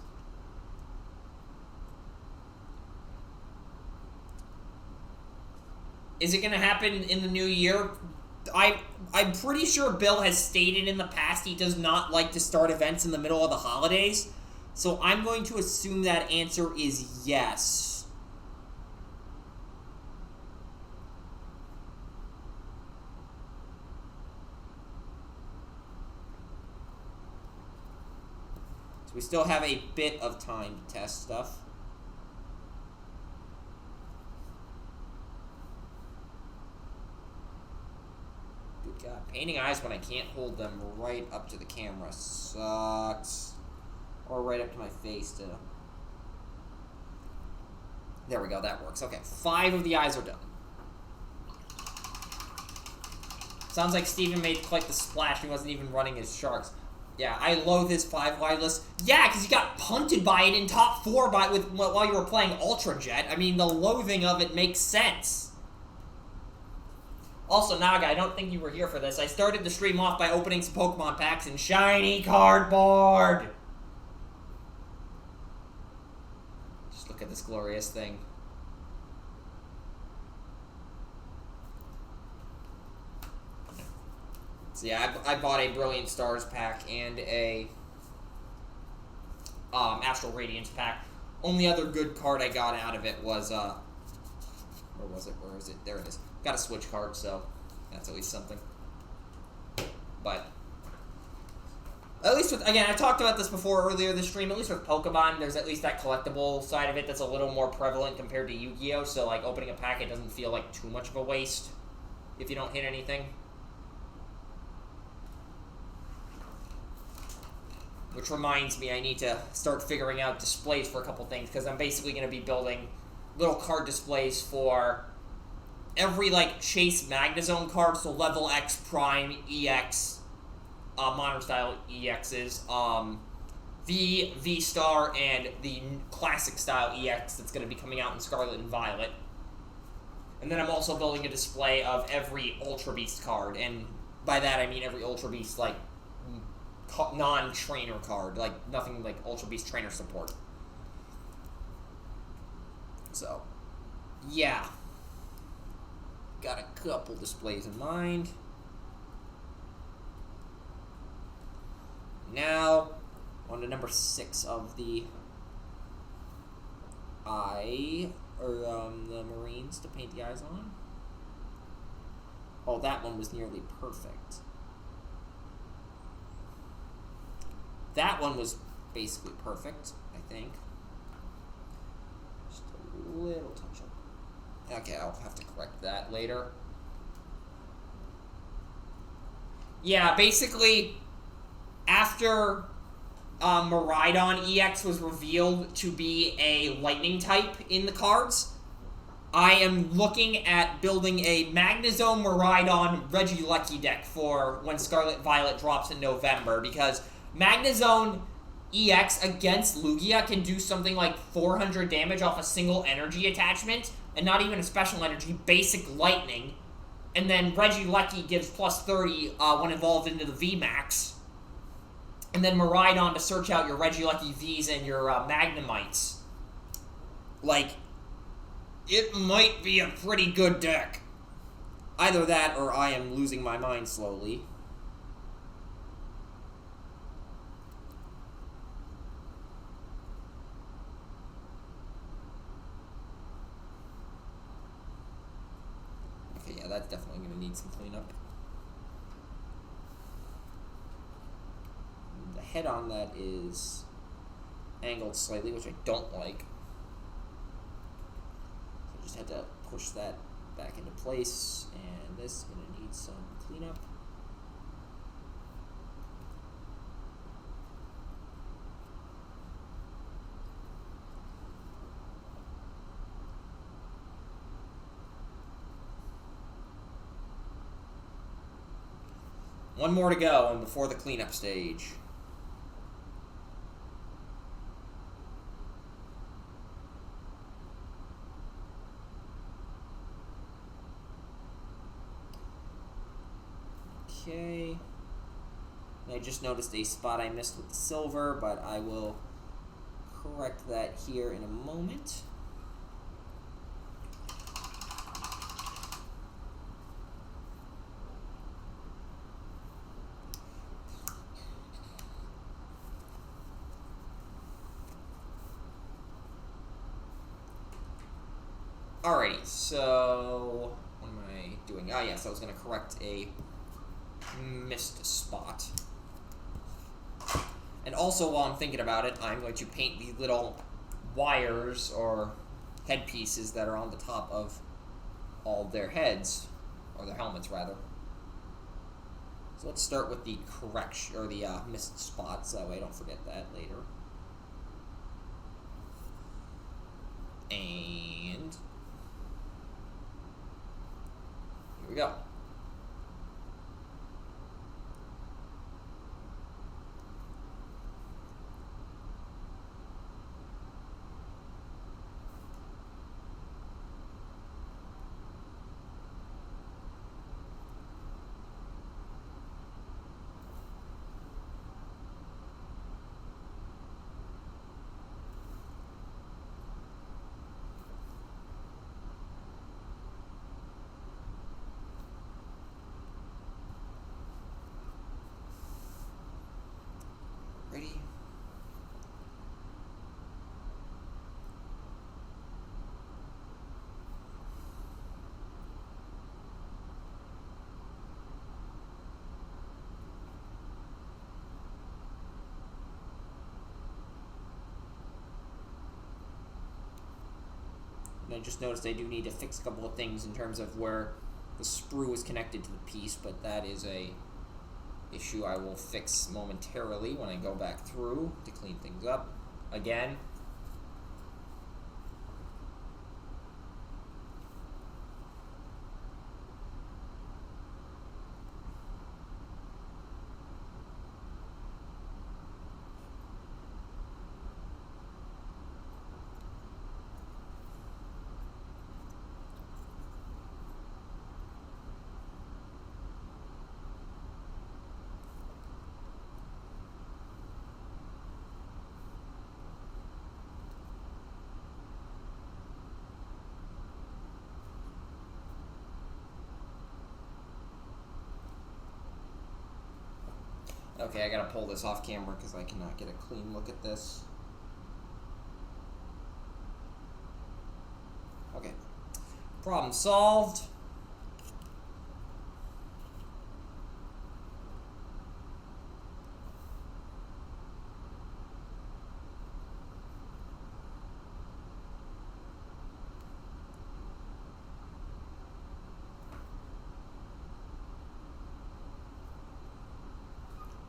Is it going to happen in the new year? I'm pretty sure Bill has stated in the past he does not like to start events in the middle of the holidays. So I'm going to assume that answer is yes. So we still have a bit of time to test stuff. Good God. Painting eyes when I can't hold them right up to the camera sucks. Or right up to my face, too. There we go, that works. Okay, 5 of the eyes are done. Sounds like Steven made quite the splash. He wasn't even running his Sharks. Yeah, I loathe his 5 wide list. Yeah, because you got punted by it in top 4 while you were playing Ultra Jet. I mean, the loathing of it makes sense. Also, Naga, I don't think you were here for this. I started the stream off by opening some Pokemon packs in shiny cardboard. Just look at this glorious thing. So yeah, I bought a Brilliant Stars pack and a Astral Radiance pack. Only other good card I got out of it was, where was it? Where is it? There it is. Got a Switch card, so that's at least something. But, at least with, again, I talked about this before earlier this stream, at least with Pokemon, there's at least that collectible side of it that's a little more prevalent compared to Yu-Gi-Oh! So, like, opening a pack, it doesn't feel like too much of a waste if you don't hit anything. Which reminds me, I need to start figuring out displays for a couple things, because I'm basically going to be building little card displays for every, like, Chase Magnezone card, so level X, Prime, EX, Modern Style EXs, V-Star, and the Classic Style EX that's going to be coming out in Scarlet and Violet. And then I'm also building a display of every Ultra Beast card, and by that I mean every Ultra Beast, like, non-trainer card, like nothing like Ultra Beast trainer support. So, yeah. Got a couple displays in mind. Now, on to number 6 of the the Marines to paint the eyes on. Oh, that one was nearly perfect. That one was basically perfect, I think. Just a little touch up. Okay, I'll have to correct that later. Yeah, basically, after Miraidon EX was revealed to be a lightning type in the cards, I am looking at building a Magnezone Miraidon Regieleki deck for when Scarlet Violet drops in November, because Magnezone EX against Lugia can do something like 400 damage off a single energy attachment, and not even a special energy, basic lightning, and then Regieleki gives plus 30 when evolved into the VMAX, and then Miraidon to search out your Regieleki Vs and your Magnemites. Like, it might be a pretty good deck. Either that, or I am losing my mind slowly. Okay, yeah, that's definitely going to need some cleanup. The head on that is angled slightly, which I don't like. Just had to push that back into place, and this is going to need some cleanup. One more to go, and before the cleanup stage. Okay. I just noticed a spot I missed with the silver, but I will correct that here in a moment. Alrighty, so what am I doing? Ah, yes, I was going to correct a missed spot. And also, while I'm thinking about it, I'm going to paint the little wires or headpieces that are on the top of all their heads, or their helmets rather. So let's start with the correction, or the missed spots, that way I don't forget that later. And here we go. Ready? And I just noticed I do need to fix a couple of things in terms of where the sprue is connected to the piece, but that is a issue I will fix momentarily when I go back through to clean things up again. Okay, I gotta pull this off camera because I cannot get a clean look at this. Okay. Problem solved.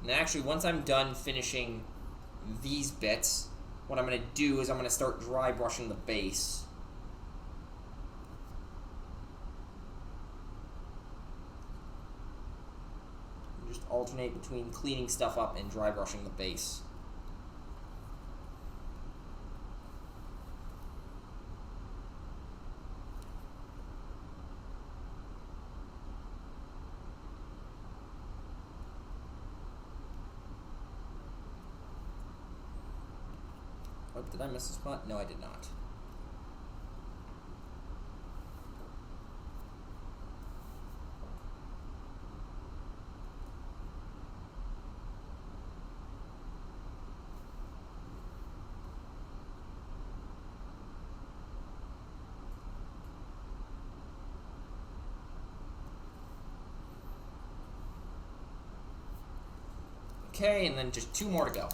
And actually, once I'm done finishing these bits, what I'm going to do is I'm going to start dry brushing the base. Just alternate between cleaning stuff up and dry brushing the base. Oh, did I miss a spot? No, I did not. Okay, and then just 2 more to go.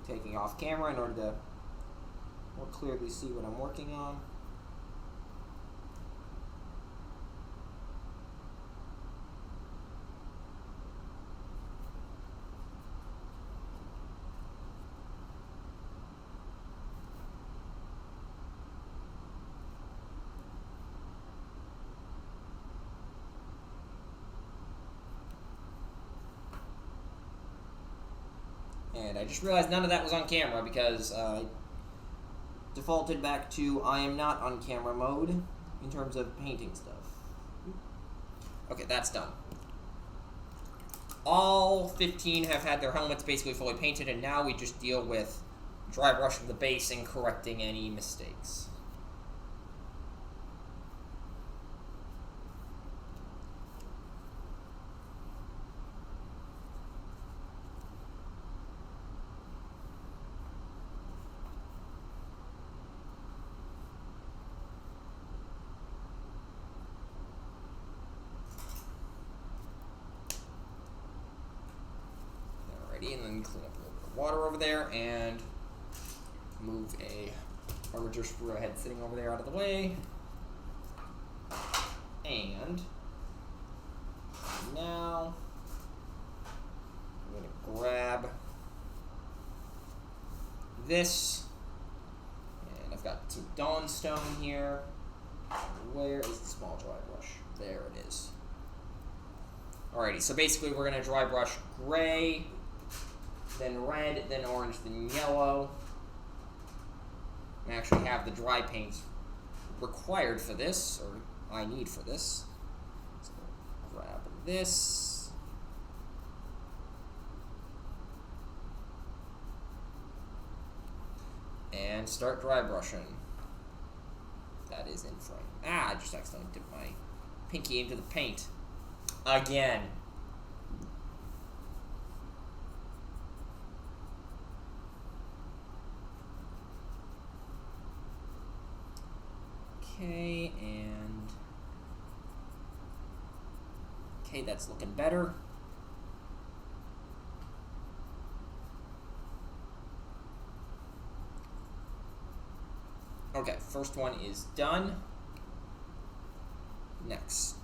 Taking off camera in order to more clearly see what I'm working on. And I just realized none of that was on camera because I defaulted back to I am not on camera mode in terms of painting stuff. Okay, that's done. All 15 have had their helmets basically fully painted, and now we just deal with dry brushing the base and correcting any mistakes. And then clean up a little bit of water over there and move a armature screw head sitting over there out of the way. And now I'm going to grab this, and I've got some Dawnstone here. Where is the small dry brush? There it is. Alrighty, so basically we're going to dry brush gray, then red, then orange, then yellow. I actually have the dry paints required for this, or I need for this. So grab this. And start dry brushing. That is in frame. I just accidentally dipped my pinky into the paint. Again. Okay, and okay, that's looking better. Okay, first one is done. Next.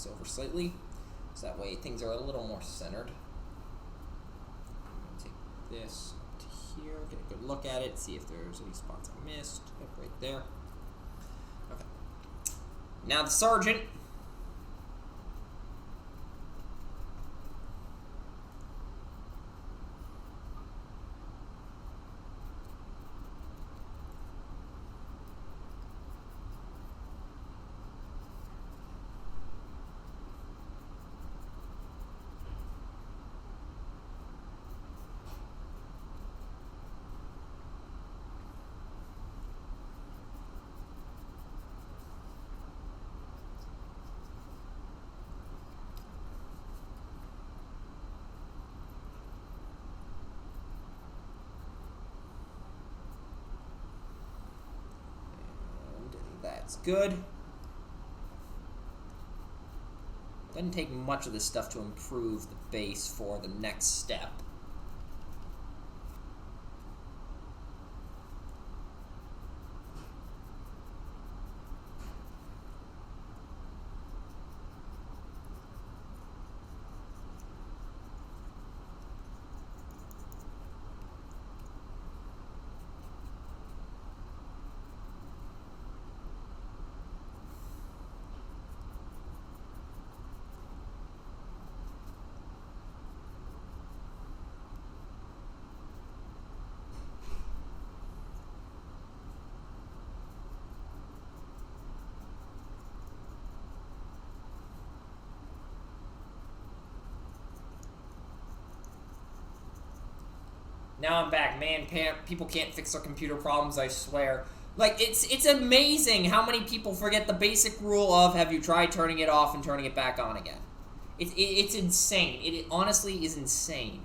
Over slightly, so that way things are a little more centered. I'm going to take this up to here, get a good look at it, see if there's any spots I missed. Yep, right there. Okay. Now the sergeant. It's good. Doesn't take much of this stuff to improve the base for the next step. Now I'm back. Man, people can't fix their computer problems, I swear. Like, it's amazing how many people forget the basic rule of have you tried turning it off and turning it back on again. It's insane. It honestly is insane.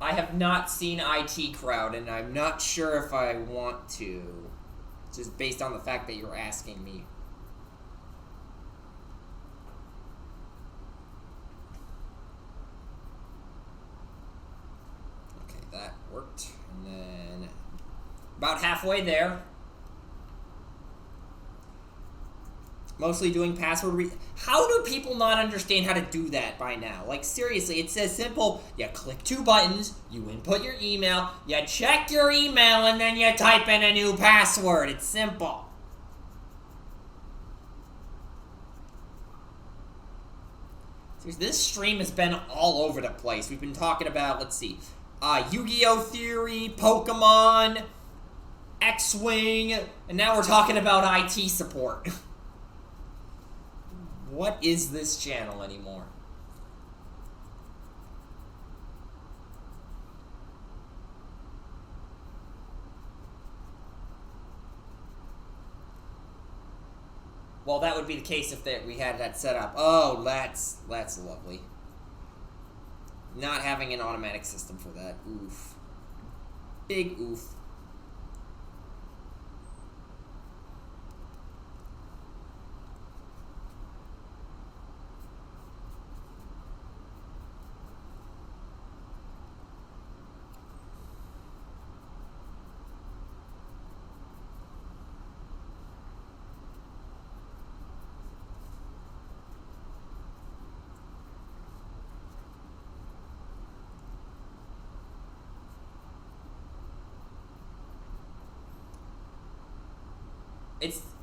I have not seen IT Crowd, and I'm not sure if I want to. Just based on the fact that you're asking me. Okay, that worked. And then about halfway there. Mostly doing password How do people not understand how to do that by now? Like, seriously, it says simple. You click 2 buttons, you input your email, you check your email, and then you type in a new password. It's simple. Seriously, this stream has been all over the place. We've been talking about, let's see, Yu-Gi-Oh! Theory, Pokemon, X-Wing, and now we're talking about IT support. What is this channel anymore? Well, that would be the case if we had that set up. Oh, that's lovely. Not having an automatic system for that. Oof. Big oof.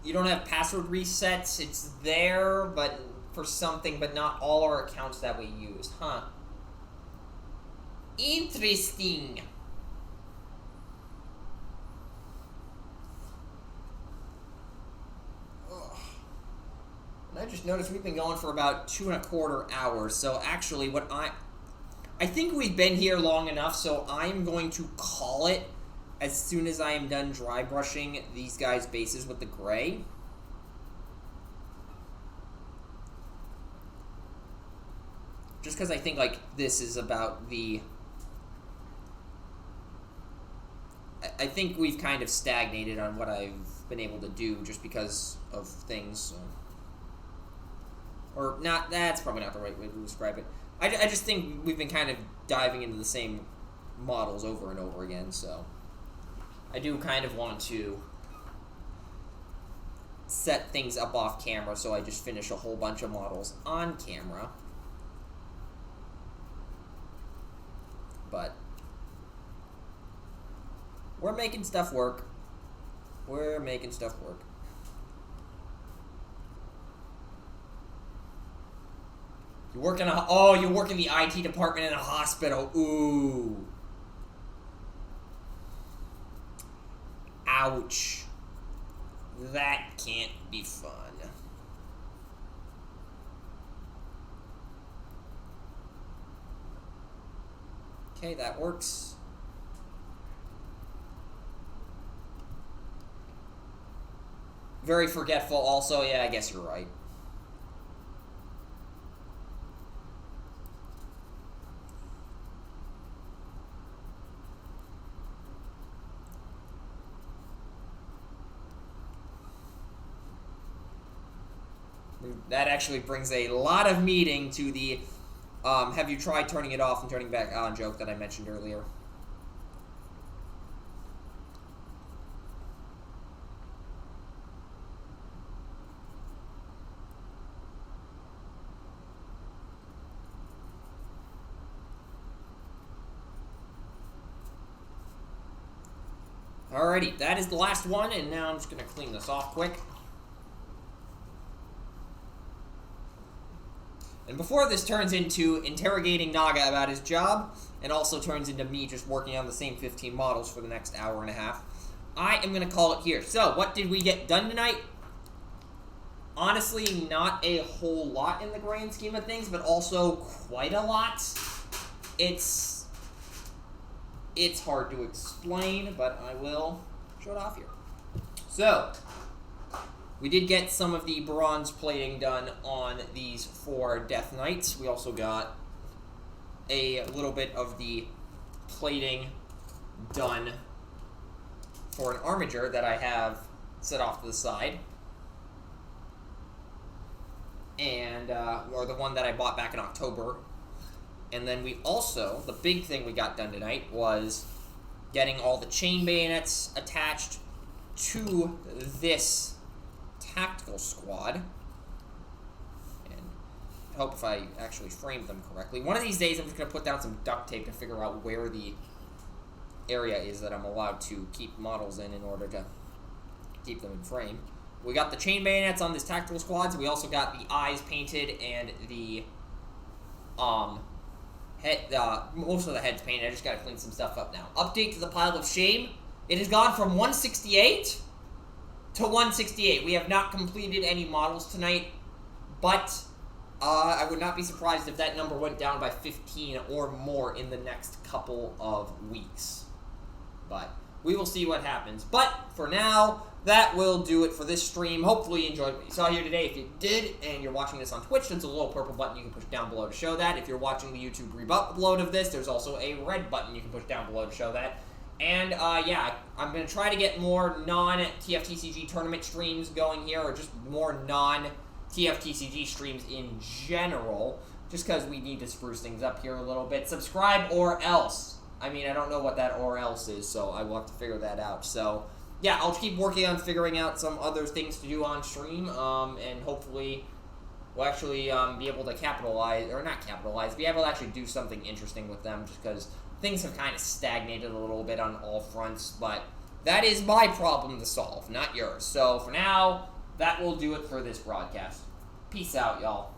You don't have password resets. It's there, but for something, but not all our accounts that we use. Huh. Interesting. Ugh. And I just noticed we've been going for about 2.25 hours. So actually, I think we've been here long enough. So I'm going to call it as soon as I am done dry brushing these guys' bases with the gray. Just because I think, like, this is about the... I think we've kind of stagnated on what I've been able to do just because of things. So. Or not, that's probably not the right way to describe it. I just think we've been kind of diving into the same models over and over again, so... I do kind of want to set things up off camera, so I just finish a whole bunch of models on camera. But we're making stuff work. We're making stuff work. You work in the IT department in a hospital. Ooh. Ouch. That can't be fun. Okay, that works. Very forgetful also. Yeah, I guess you're right. That actually brings a lot of meaning to the have you tried turning it off and turning back on joke that I mentioned earlier. Alrighty, that is the last one, and now I'm just going to clean this off quick. And before this turns into interrogating Naga about his job, and also turns into me just working on the same 15 models for the next hour and a half, I am going to call it here. So, what did we get done tonight? Honestly, not a whole lot in the grand scheme of things, but also quite a lot. It's hard to explain, but I will show it off here. So, we did get some of the bronze plating done on these 4 Death Knights. We also got a little bit of the plating done for an Armiger that I have set off to the side. And, or the one that I bought back in October. And then we also, the big thing we got done tonight was getting all the chain bayonets attached to this tactical squad. And I hope if I actually framed them correctly. One of these days I'm just going to put down some duct tape to figure out where the area is that I'm allowed to keep models in order to keep them in frame. We got the chain bayonets on this tactical squad, so we also got the eyes painted and the most of the heads painted. I just gotta clean some stuff up now. Update to the pile of shame. It has gone from 168 to 168. We have not completed any models tonight, but I would not be surprised if that number went down by 15 or more in the next couple of weeks. But we will see what happens. But for now, that will do it for this stream. Hopefully you enjoyed what you saw here today. If you did, and you're watching this on Twitch, there's a little purple button you can push down below to show that. If you're watching the YouTube re-upload of this, there's also a red button you can push down below to show that. And, yeah, I'm going to try to get more non-TFTCG tournament streams going here, or just more non-TFTCG streams in general, just because we need to spruce things up here a little bit. Subscribe or else. I mean, I don't know what that or else is, so I will have to figure that out. So, yeah, I'll keep working on figuring out some other things to do on stream, and hopefully we'll actually be able to capitalize, or not capitalize, be able to actually do something interesting with them, just because things have kind of stagnated a little bit on all fronts, but that is my problem to solve, not yours. So, for now, that will do it for this broadcast. Peace out, y'all.